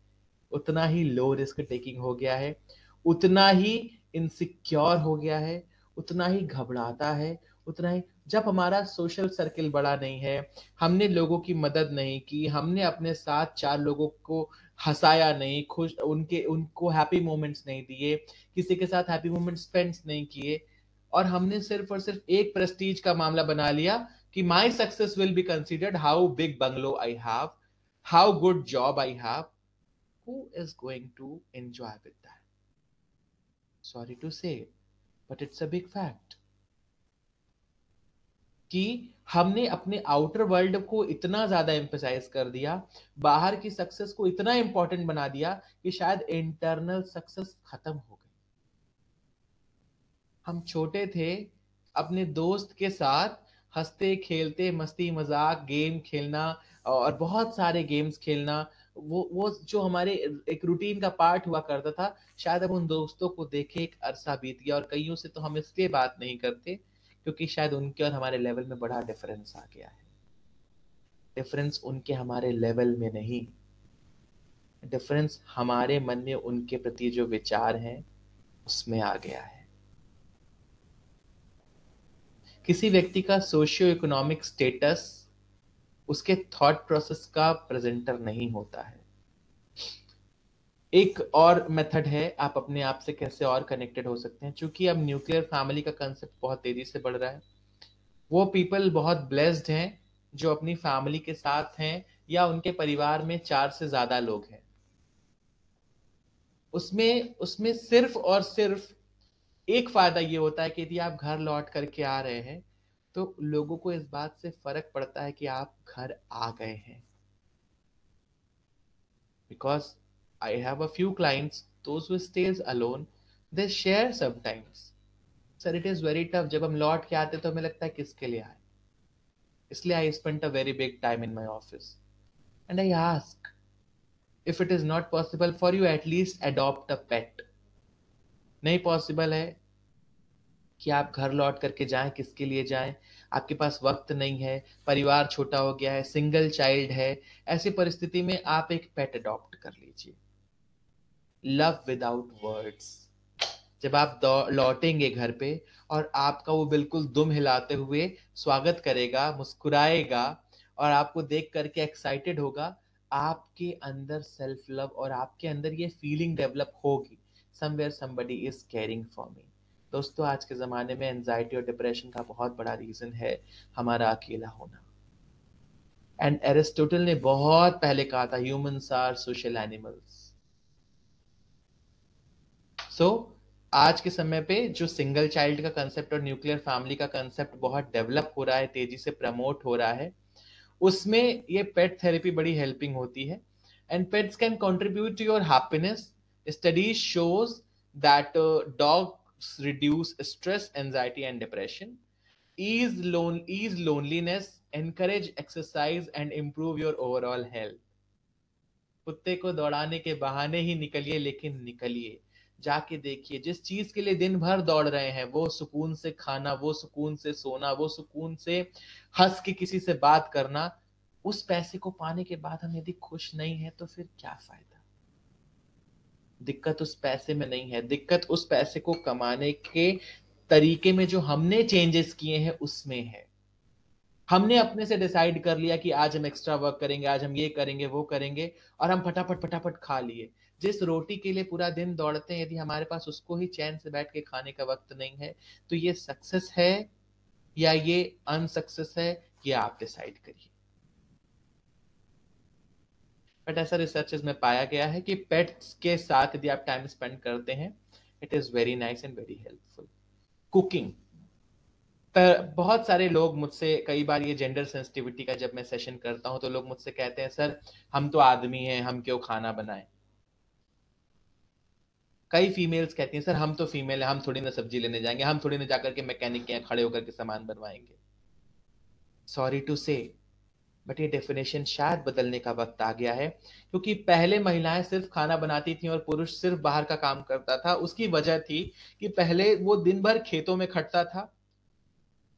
उतना ही लो रिस्क टेकिंग हो गया है, उतना ही इनसिक्योर हो गया है, उतना ही घबराता है, उतना ही। जब हमारा सोशल सर्किल बड़ा नहीं है, हमने लोगों की मदद नहीं की, हमने अपने साथ चार लोगों को हंसाया नहीं, खुश उनके उनको हैप्पी मोमेंट्स नहीं दिए, किसी के साथ हैप्पी मोमेंट स्पेंड नहीं किए, और हमने सिर्फ और सिर्फ एक प्रेस्टीज का मामला बना लिया कि my success will be considered how big bungalow I have, how good job I have, who is going to enjoy with that? Sorry to say, but it's a big fact कि हमने अपने आउटर वर्ल्ड को इतना ज्यादा एम्फेसाइज कर दिया, बाहर की सक्सेस को इतना इंपॉर्टेंट बना दिया कि शायद इंटरनल सक्सेस खत्म हो गई। हम छोटे थे, अपने दोस्त के साथ हंसते खेलते, मस्ती मजाक, गेम खेलना, और बहुत सारे गेम्स खेलना, वो जो हमारे एक रूटीन का पार्ट हुआ करता था। शायद अब उन दोस्तों को देखे एक अरसा बीत गया, और कईयों से तो हम इसलिए बात नहीं करते क्योंकि शायद उनके और हमारे लेवल में बड़ा डिफरेंस आ गया है। डिफरेंस उनके हमारे लेवल में नहीं, डिफरेंस हमारे मन में उनके प्रति जो विचार हैं उसमें आ गया है। किसी व्यक्ति का सोशियो इकोनॉमिक स्टेटस उसके थॉट प्रोसेस का प्रेजेंटर नहीं होता है। एक और मेथड है आप अपने आप से कैसे और कनेक्टेड हो सकते हैं। चूंकि अब न्यूक्लियर फैमिली का कंसेप्ट बहुत तेजी से बढ़ रहा है, वो पीपल बहुत ब्लेस्ड हैं जो अपनी फैमिली के साथ हैं, या उनके परिवार में 4 से ज्यादा लोग हैं। उसमें उसमें सिर्फ और सिर्फ एक फायदा ये होता है कि यदि आप घर लौट करके आ रहे हैं तो लोगों को इस बात से फर्क पड़ता है कि आप घर आ गए हैं। Because I have a few clients, those who stays alone, they share sometimes, sir it is very tough, जब हम लौट के आते तो हमें लगता है किसके लिए आए, इसलिए I spent a very big time in my office and I ask, if it is not possible for you at least adopt a pet. नहीं पॉसिबल है कि आप घर लौट करके जाएं, किसके लिए जाएं, आपके पास वक्त नहीं है, परिवार छोटा हो गया है, सिंगल चाइल्ड है, ऐसी परिस्थिति में आप एक पेट अडॉप्ट कर लीजिए। Love without words. जब आप लौटेंगे घर पे और आपका वो बिल्कुल दुम हिलाते हुए स्वागत करेगा, मुस्कुराएगा और आपको देख करके एक्साइटेड होगा, आपके अंदर सेल्फ लव और आपके अंदर ये फीलिंग डेवलप होगी, somewhere somebody is caring for me. दोस्तों, आज के ज़माने में एंजाइटी और डिप्रेशन का बहुत बड़ा रीज़न है हमारा अकेला होना। एंड एरिस्टोटल ने बहुत पहले कहा था, ह्यूमंस आर सोशल एनिमल्स। सो आज के समय पे जो सिंगल चाइल्ड का कंसेप्ट और न्यूक्लियर फैमिली का कंसेप्ट बहुत डेवलप हो रहा है, तेजी से प्रमोट हो रहा है, उसमें ये पेट थेरेपी बड़ी हेल्पिंग होती है। And pets can contribute to your happiness. Studies shows that dogs reduce stress, anxiety and depression, ease loneliness, encourage exercise and improve your overall health। कुत्ते को दौड़ाने के बहाने ही निकलिए, लेकिन निकलिए, जाके देखिए जिस चीज के लिए दिन भर दौड़ रहे हैं, वो सुकून से खाना, वो सुकून से सोना, वो सुकून से हंस के किसी से बात करना, उस पैसे को पाने के बाद हम यदि खुश नहीं है तो फिर क्या फायदा। दिक्कत उस पैसे में नहीं है, दिक्कत उस पैसे को कमाने के तरीके में जो हमने चेंजेस किए हैं उसमें है। हमने अपने से डिसाइड कर लिया कि आज हम एक्स्ट्रा वर्क करेंगे, आज हम ये करेंगे, वो करेंगे, और हम फटाफट फटाफट खा लिए। जिस रोटी के लिए पूरा दिन दौड़ते हैं, यदि हमारे पास उसको ही चैन से बैठ के खाने का वक्त नहीं है, तो ये सक्सेस है या ये अनसक्सेस है, ये आप डिसाइड करिए। बट ऐसा रिसर्चेस में पाया गया है कि पेट्स के साथ यदि आप टाइम स्पेंड करते हैं, it is very nice and very helpful. Cooking पर बहुत सारे लोग मुझसे, कई बार ये जेंडर सेंसिटिविटी का जब मैं सेशन करता हूं तो लोग मुझसे कहते हैं, सर हम तो आदमी हैं, हम क्यों खाना बनाएं। कई फीमेल्स कहती हैं, सर हम तो फीमेल हैं, हम थोड़ी ना सब्जी लेने जाएंगे, हम थोड़ी ना जाकर के मैकेनिक के यहाँ खड़े होकर के सामान बनवाएंगे। सॉरी टू से, बट ये डेफिनेशन शायद बदलने का वक्त आ गया है, क्योंकि पहले महिलाएं सिर्फ खाना बनाती थी और पुरुष सिर्फ बाहर का काम करता था। उसकी वजह थी कि पहले वो दिन भर खेतों में खटता था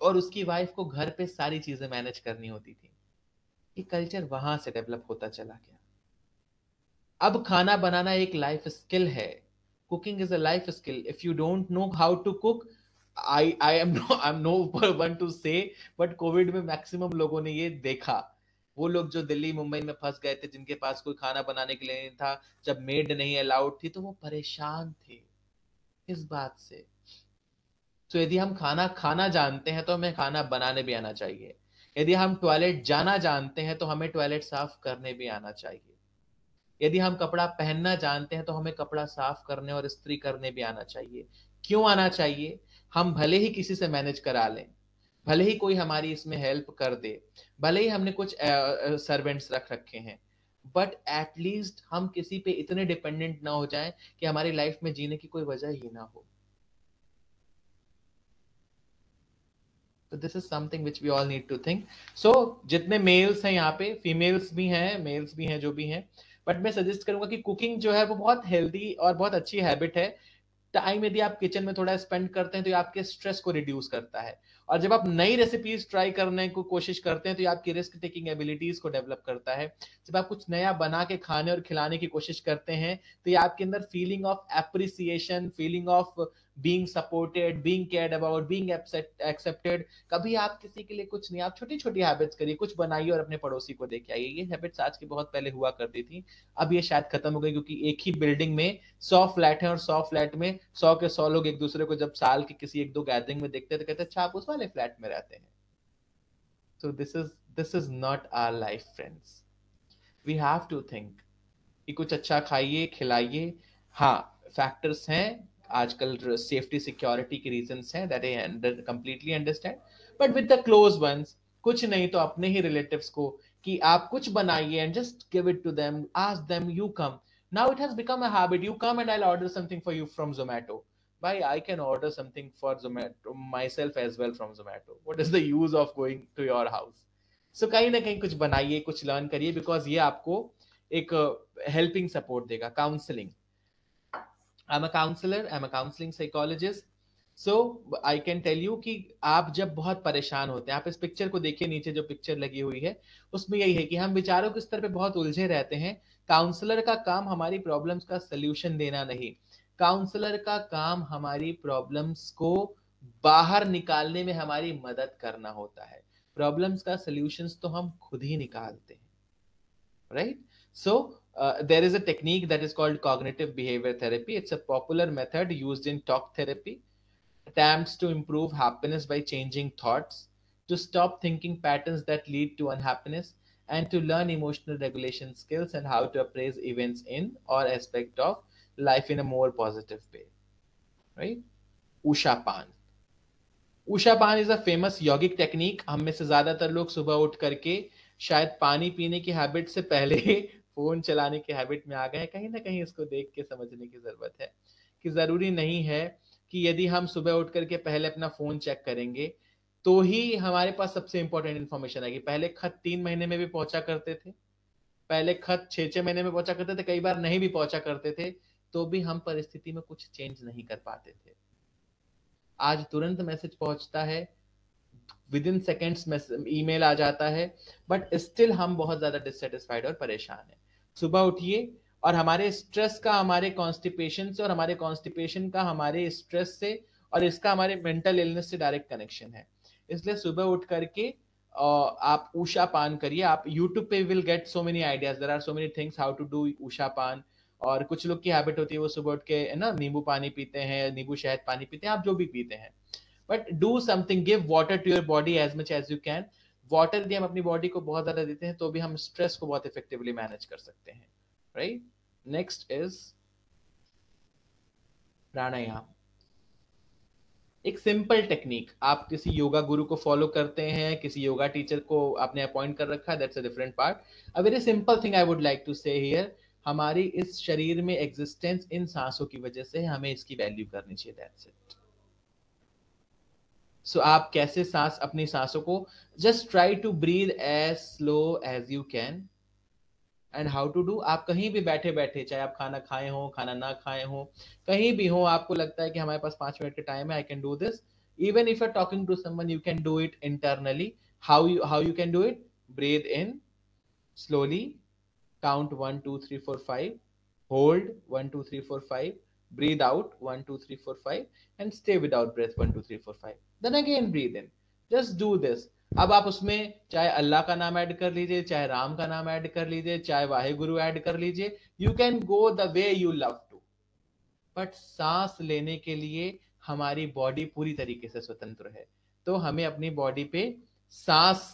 और उसकी वाइफ को घर पे सारी चीजें मैनेज करनी होती थी। ये कल्चर वहां से डेवलप होता चला गया। अब खाना बनाना एक लाइफ स्किल है। Cooking is a life skill. If you don't know how to cook, I am no one to say, but COVID में मैक्सिमम लोगों ने ये देखा। वो लोग जो दिल्ली मुंबई में फंस गए थे, जिनके पास कोई खाना बनाने के लिए नहीं था, जब मेड नहीं अलाउड थी, तो वो परेशान थे इस बात से। तो यदि हम खाना खाना जानते हैं तो हमें खाना बनाने भी आना चाहिए। यदि हम टॉयलेट जाना जानते हैं तो हमें टॉयलेट साफ करने भी आना चाहिए। यदि हम कपड़ा पहनना जानते हैं तो हमें कपड़ा साफ करने और इस्त्री करने भी आना चाहिए। क्यों आना चाहिए? हम भले ही किसी से मैनेज करा लें, भले ही कोई हमारी इसमें हेल्प कर दे, भले ही हमने कुछ सर्वेंट्स रख रखे हैं, बट एटलीस्ट हम किसी पे इतने डिपेंडेंट ना हो जाएं कि हमारी लाइफ में जीने की कोई वजह ही ना हो। तो this is something which we all need to think. So जितने मेल्स हैं यहाँ पे, फीमेल्स भी हैं, मेल्स भी हैं, जो भी हैं, बट मैं सजेस्ट करूंगा कि कुकिंग जो है वो बहुत हेल्दी और बहुत अच्छी हैबिट है। टाइम यदि आप किचन में थोड़ा स्पेंड करते हैं तो ये आपके स्ट्रेस को रिड्यूस करता है। और जब आप नई रेसिपीज ट्राई करने को कोशिश करते हैं तो ये आपकी रिस्क टेकिंग एबिलिटीज को डेवलप करता है। जब आप कुछ नया बना के खाने और खिलाने की कोशिश करते हैं तो ये आपके अंदर feeling of appreciation, feeling of being supported, being cared about, being accepted. कभी आप किसी के लिए कुछ नहीं, आप छोटी छोटी हैबिट्स करिए, कुछ बनाइए और अपने पड़ोसी को देके आइए। ये हैबिट्स आज की बहुत पहले हुआ करती थी, अब ये शायद खत्म हो गई, क्योंकि एक ही बिल्डिंग में 100 फ्लैट हैं और 100 फ्लैट में 100 के 100 लोग एक दूसरे को जब साल की किसी एक दो गैदरिंग में देखते हैं तो कहते हैं, अच्छा आप उस वाले फ्लैट में रहते हैं। So this is not our life friends. We have to think कि कुछ अच्छा खाइए, खिलाइए। हाँ, फैक्टर्स हैं आजकल, सेफ्टी सिक्योरिटी के रीजंस हैं, that I completely understand, but with the close ones, कुछ नहीं तो अपने ही रिलेटिव्स को, कि आप कुछ बनाइए and just give it to them, ask them, you come. Now it has become a habit, you come and I will order something for you from Zomato. Bhai, I can order something for Zomato myself as well from Zomato. What is the use of going to your house? So कहीं ना कहीं कुछ बनाइए, कुछ लर्न करिए, बिकॉज ये आपको एक हेल्पिंग सपोर्ट देगा. Counselling. I'm a counselor, I'm a counseling psychologist. So I can tell you कि आप जब बहुत परेशान होते हैं, आप इस पिक्चर को देखिए, नीचे जो पिक्चर लगी हुई है उसमें यही है कि हम विचारों के स्तर पे बहुत उलझे रहते हैं. काउंसलर का काम हमारी प्रॉब्लम्स का सल्यूशन देना नहीं, काउंसलर का काम हमारी प्रॉब्लम्स को बाहर निकालने में हमारी मदद करना होता है. प्रॉब्लम्स का सल्यूशंस तो हम खुद ही निकालते हैं, right? So there is a technique that is called cognitive behavior therapy. It's a popular method used in talk therapy. Attempts to improve happiness by changing thoughts, to stop thinking patterns that lead to unhappiness, and to learn emotional regulation skills and how to appraise events in or aspect of life in a more positive way, right? Usha Pan. Usha पान इज अ फेमस यौगिक टेक्निक. हम में से ज्यादातर लोग सुबह उठ करके शायद पानी पीने की हैबिट से पहले फोन चलाने की हैबिट में आ गए हैं. कहीं ना कहीं इसको देख के समझने की जरूरत है कि जरूरी नहीं है कि यदि हम सुबह उठ करके पहले अपना फोन चेक करेंगे तो ही हमारे पास सबसे इंपॉर्टेंट इन्फॉर्मेशन आएगी. पहले खत 3 महीने में भी पहुंचा करते थे, पहले खत 6 6 महीने में पहुंचा करते थे, कई बार नहीं भी पहुंचा करते थे, तो भी हम परिस्थिति में कुछ चेंज नहीं कर पाते थे. आज तुरंत मैसेज पहुंचता है, विद इन सेकेंड्स ईमेल आ जाता है, बट स्टिल हम बहुत ज्यादा डिससेटिस्फाइड और परेशान है. सुबह उठिए और हमारे स्ट्रेस का हमारे कॉन्स्टिपेशन से, और हमारे कॉन्स्टिपेशन का हमारे स्ट्रेस से, और इसका हमारे मेंटल इलनेस से डायरेक्ट कनेक्शन है. इसलिए सुबह उठ करके आप उषा पान करिए. आप यूट्यूब पे will get so many ideas, there are so many things how to do उषा पान. और कुछ लोग की हैबिट होती है वो सुबह उठ के है ना नींबू पानी पीते हैं, नींबू शहद पानी पीते हैं, आप जो भी पीते हैं, but do something, give water to your body as much as you can. Water यदि हम अपनी बॉडी को बहुत ज्यादा देते हैं तो भी हम स्ट्रेस को बहुत इफेक्टिवली मैनेज कर सकते हैं, राइट? नेक्स्ट इज प्राणायाम. एक सिंपल टेक्निक. आप किसी योगा गुरु को फॉलो करते हैं, किसी योगा टीचर को आपने अपॉइंट कर रखा है, that's a different part. A very simple thing I would like to say here, हमारी इस शरीर में एग्जिस्टेंस इन सांसों की वजह से, हमें इसकी वैल्यू करनी चाहिए, दैट्स इट. सो आप कैसे सांस, अपनी सांसों को just try to breathe as slow as you can. And how to do, आप कहीं भी बैठे बैठे, चाहे आप खाना खाए हो, खाना ना खाए हो, कहीं भी हो, आपको लगता है कि हमारे पास 5 मिनट का टाइम है, I can do this. Even if you are talking to someone, you can do it internally. How you can do it? Breathe in slowly, count 1 2 3 4 5, hold 1 2 3 4 5, breathe out 1 2 3 4 5, and stay without breath 1 2 3 4 5, then again breathe in. Just do this. अब आप उसमें चाहे अल्लाह का नाम ऐड कर लीजिए, चाहे राम का नाम ऐड कर लीजिए, चाहे वाहे गुरु ऐड कर लीजिए, you can go the way you love to. But सांस लेने के लिए हमारी बॉडी पूरी तरीके से स्वतंत्र है, तो हमें अपनी बॉडी पे सांस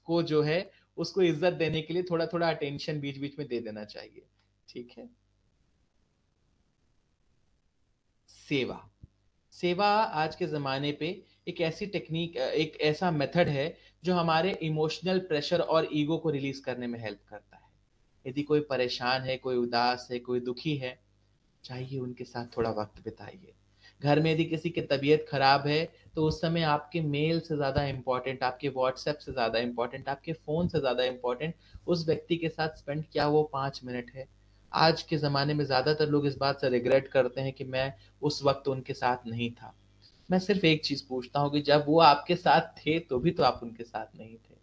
को जो है उसको इज्जत देने के लिए थोड़ा थोड़ा अटेंशन बीच बीच में दे देना चाहिए, ठीक है? सेवा. सेवा आज के जमाने पे एक ऐसी टेक्निक, एक ऐसा मेथड है जो हमारे इमोशनल प्रेशर और ईगो को रिलीज करने में हेल्प करता है. यदि कोई परेशान है, कोई उदास है, कोई दुखी है, चाहिए उनके साथ थोड़ा वक्त बिताइए. घर में यदि किसी की तबीयत खराब है तो उस समय आपके मेल से ज्यादा इंपॉर्टेंट, आपके व्हाट्सएप से ज्यादा इंपॉर्टेंट, आपके फोन से ज्यादा इंपॉर्टेंट उस व्यक्ति के साथ स्पेंड किया वो 5 मिनट है. आज के ज़माने में ज़्यादातर लोग इस बात से रिग्रेट करते हैं कि मैं उस वक्त उनके साथ नहीं था. मैं सिर्फ एक चीज़ पूछता हूँ कि जब वो आपके साथ थे तो भी तो आप उनके साथ नहीं थे.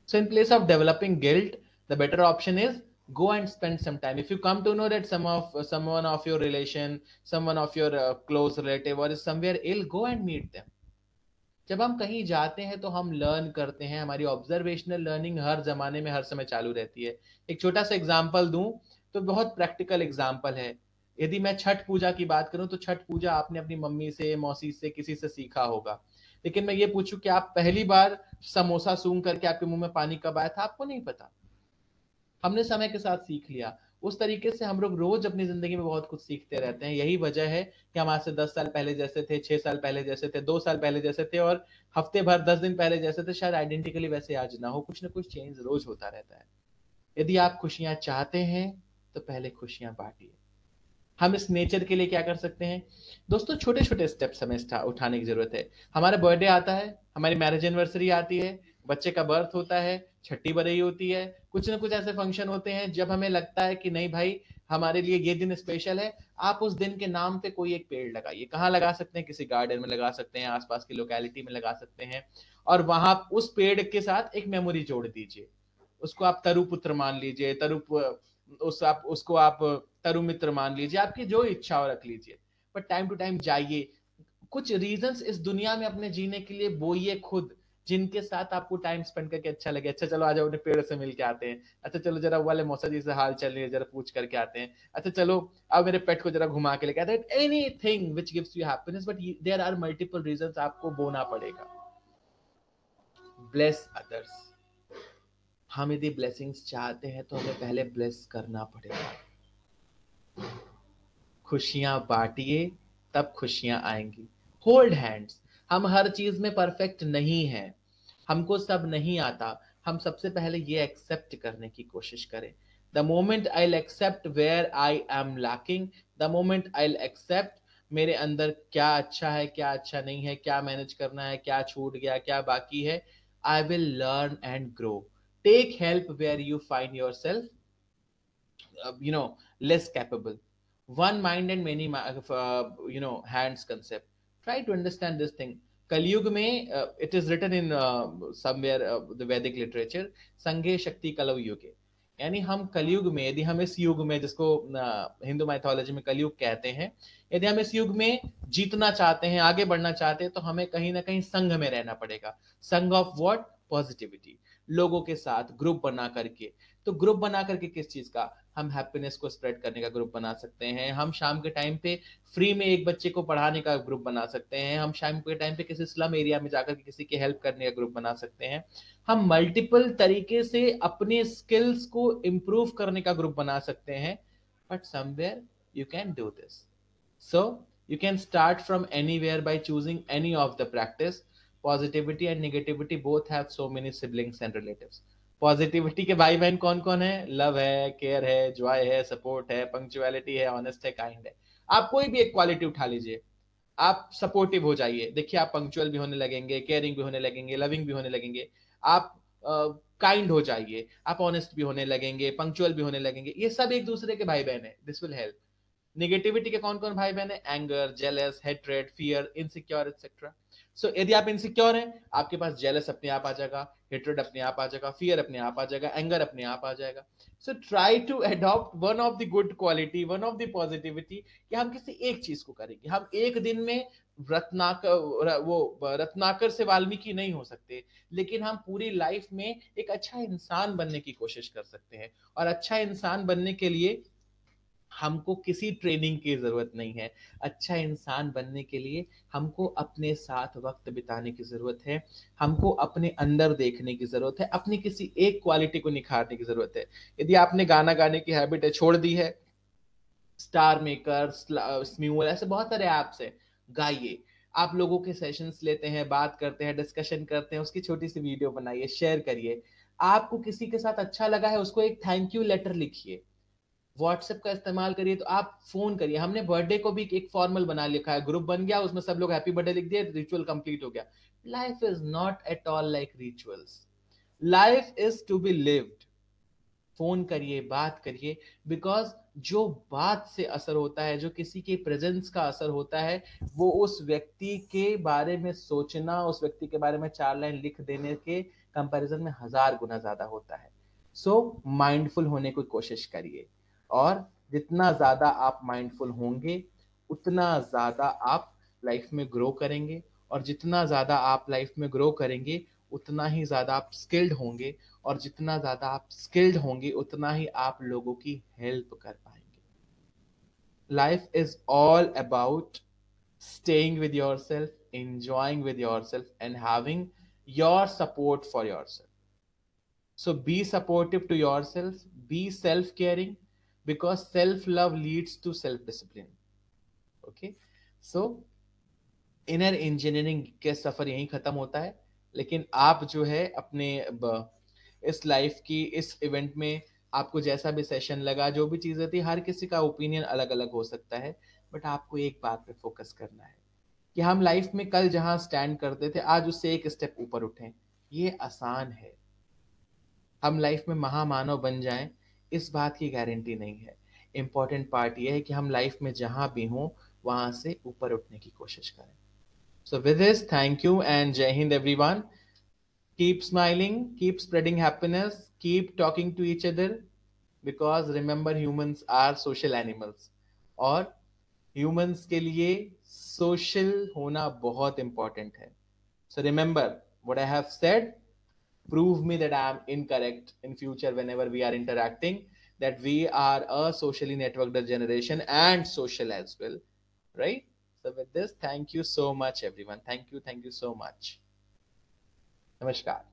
So in place of developing guilt, the better option is go and spend some time. If you come to know that someone of your relation, someone of your close relative or is somewhere ill, go and meet them. जब हम कहीं जाते हैं तो हम लर्न करते हैं. हमारी ऑब्जर्वेशनल लर्निंग हर जमाने में हर समय चालू रहती है. एक छोटा सा एग्जाम्पल दूं तो बहुत प्रैक्टिकल एग्जाम्पल है. यदि मैं छठ पूजा की बात करूं तो छठ पूजा आपने अपनी मम्मी से, मौसी से, किसी से सीखा होगा. लेकिन मैं ये पूछूं कि आप पहली बार समोसा सूंघ करके आपके मुंह में पानी कब आया था, आपको नहीं पता. हमने समय के साथ सीख लिया. उस तरीके से हम लोग रोज अपनी जिंदगी में बहुत कुछ सीखते रहते हैं. यही वजह है कि हम आज से 10 साल पहले जैसे थे, 6 साल पहले जैसे थे, 2 साल पहले जैसे थे, और हफ्ते भर 10 दिन पहले जैसे थे, शायद आइडेंटिकली वैसे आज ना हो. कुछ ना कुछ चेंज रोज होता रहता है. यदि आप खुशियां चाहते हैं तो पहले खुशियां बांटिए. हम इस नेचर के लिए क्या कर सकते हैं दोस्तों, छोटे छोटे स्टेप्स हमें उठाने की जरूरत है। हमारा बर्थडे आता है, हमारी मैरिज एनिवर्सरी आती है, बच्चे का बर्थ होता है, छठी बरई होती है, कुछ ना कुछ ऐसे फंक्शन होते हैं जब हमें लगता है कि नहीं भाई हमारे लिए ये दिन स्पेशल है। आप उस दिन के नाम पे कोई एक पेड़ लगाइए। कहाँ लगा सकते हैं? किसी गार्डन में लगा सकते हैं, आसपास की लोकेलिटी में लगा सकते हैं, और वहां उस पेड़ के साथ एक मेमोरी जोड़ दीजिए। उसको आप तरु पुत्र मान लीजिए, उसको आप तरु मित्र मान लीजिए, आपकी जो इच्छा हो रख लीजिए। पर टाइम टू टाइम जाइए, कुछ रीजंस इस दुनिया में अपने जीने के लिए बोइए खुद, जिनके साथ आपको टाइम स्पेंड करके अच्छा लगे। अच्छा चलो आ जाओ, अपने पेड़ से मिल के आते हैं। अच्छा चलो जरा वाले मौसा जी से हाल चल रही है जरा पूछ करके आते हैं। अच्छा चलो अब मेरे पेट को जरा घुमा के लेके आते हैं। Anything which gives you happiness, but there are multiple reasons, आपको बोना पड़ेगा। Bless others. हम यदि ब्लेसिंग्स चाहते हैं तो हमें पहले ब्लेस करना पड़ेगा। खुशियां बांटिए, तब खुशियां आएंगी। Hold hands. हम हर चीज में परफेक्ट नहीं है, हमको सब नहीं आता। हम सबसे पहले ये एक्सेप्ट करने की कोशिश करें। The moment I accept where I am lacking, the moment I accept मेरे अंदर क्या अच्छा है, क्या अच्छा नहीं है, क्या मैनेज करना है, क्या छूट गया, क्या बाकी है, I will learn and grow. Take help where you find yourself less capable. One mind and many hands concept. Try to understand this thing. कलयुग में it is written in somewhere the Vedic literature, संघे शक्ति कलौ युगे। यानी हम कलयुग में, यदि हम इस युग में, जिसको हिंदू माइथोलॉजी में कलयुग कहते हैं, यदि हम इस युग में जीतना चाहते हैं, आगे बढ़ना चाहते हैं, तो हमें कहीं ना कहीं संघ में रहना पड़ेगा। संघ ऑफ व्हाट? पॉजिटिविटी। लोगों के साथ ग्रुप बना करके। तो ग्रुप बना करके किस चीज का? हम हैप्पीनेस को स्प्रेड करने का ग्रुप बना सकते हैं। हम शाम के टाइम पे फ्री में एक बच्चे को पढ़ाने का ग्रुप बना सकते हैं। हम शाम के टाइम पे किसी स्लम एरिया में जाकर के किसी की हेल्प करने का ग्रुप बना सकते हैं। हम मल्टीपल तरीके से अपने स्किल्स को इंप्रूव करने का ग्रुप बना सकते हैं। But somewhere you can do this. So you can start from anywhere by choosing any of the practice. Positivity and negativity both have so many siblings and relatives. Positivity के भाई बहन कौन कौन है? लव है, केयर है, जॉय है, सपोर्ट है, पंक्चुअलिटी है, ऑनेस्ट है, काइंड है। आप कोई भी एक क्वालिटी उठा लीजिए, आप सपोर्टिव हो जाइए, देखिए आप पंक्चुअल भी होने लगेंगे, केयरिंग भी होने लगेंगे, लविंग भी होने लगेंगे। आप काइंड हो जाइए, आप ऑनेस्ट भी होने लगेंगे, पंक्चुअल भी होने लगेंगे। ये सब एक दूसरे के भाई बहन है। This will help. निगेटिविटी के कौन कौन भाई बहन है? Anger, jealous, hatred, fear, insecure etcetera. So यदि आप इनसिक्योर हैं, आपके पास जेलस अपने आप आ जाएगा, हेट्रेड अपने आप आ जाएगा, फियर अपने आप आ जाएगा, एंगर अपने आप आ जाएगा। So try to adopt one of the good quality, one of the positivity, कि हम किसी एक चीज को करेंगे। हम एक दिन में रत्नाकर से वाल्मीकि नहीं हो सकते, लेकिन हम पूरी लाइफ में एक अच्छा इंसान बनने की कोशिश कर सकते हैं। और अच्छा इंसान बनने के लिए हमको किसी ट्रेनिंग की जरूरत नहीं है। अच्छा इंसान बनने के लिए हमको अपने साथ वक्त बिताने की जरूरत है, हमको अपने अंदर देखने की जरूरत है, अपनी किसी एक क्वालिटी को निखारने की जरूरत है। यदि आपने गाना गाने की हैबिट है छोड़ दी है, स्टार मेकर, स्म्यूल, ऐसे बहुत सारे ऐप्स है, गाइए। आप लोगों के सेशंस लेते हैं, बात करते हैं, डिस्कशन करते हैं, उसकी छोटी सी वीडियो बनाइए, शेयर करिए। आपको किसी के साथ अच्छा लगा है, उसको एक थैंक यू लेटर लिखिए। व्हाट्सएप का इस्तेमाल करिए, तो आप फोन करिए। हमने बर्थडे को भी एक फॉर्मल बना लिखा है, ग्रुप बन गया, उसमें सब लोग हैप्पी बर्थडे लिख दिए, रिचुअल कंप्लीट हो गया। Life is not at all like rituals, life is to be lived. Phone करिए, बात करिए, बिकॉज जो बात से असर होता है, जो किसी के प्रेजेंस का असर होता है, वो उस व्यक्ति के बारे में सोचना, उस व्यक्ति के बारे में 4 लाइन लिख देने के कंपैरिजन में 1000 गुना ज्यादा होता है। सो माइंडफुल होने की कोशिश करिए, और जितना ज्यादा आप माइंडफुल होंगे, उतना ज्यादा आप लाइफ में ग्रो करेंगे। और जितना ज्यादा आप लाइफ में ग्रो करेंगे, उतना ही ज्यादा आप स्किल्ड होंगे। और जितना ज्यादा आप स्किल्ड होंगे, उतना ही आप लोगों की हेल्प कर पाएंगे। Life is all about staying with yourself, enjoying with yourself, and having your support for yourself. So be supportive to yourself, be self caring, because self love leads to self discipline. Okay, so inner engineering के सफर यहीं खत्म होता है। लेकिन आप जो है अपने इस लाइफ की इस इवेंट में आपको जैसा भी सेशन लगा, जो भी चीजें थी, हर किसी का ओपिनियन अलग अलग हो सकता है, बट आपको एक बात पे फोकस करना है कि हम लाइफ में कल जहां स्टैंड करते थे आज उससे एक स्टेप ऊपर उठें। ये आसान है। हम लाइफ में महामानव बन जाएं, इस बात की गारंटी नहीं है। इंपॉर्टेंट पार्ट ये है कि हम लाइफ में जहां भी हों वहां से ऊपर उठने की कोशिश करें। So with this, thank you and जय हिंद everyone. Keep smiling, keep spreading happiness, keep talking to each other, because remember humans are social animals और humans के लिए social होना बहुत important है। So remember what I have said, prove me that I am incorrect in future whenever we are interacting, that we are a socially networked generation and social as well, right? So with this, thank you so much everyone. Thank you so much. Namaskar.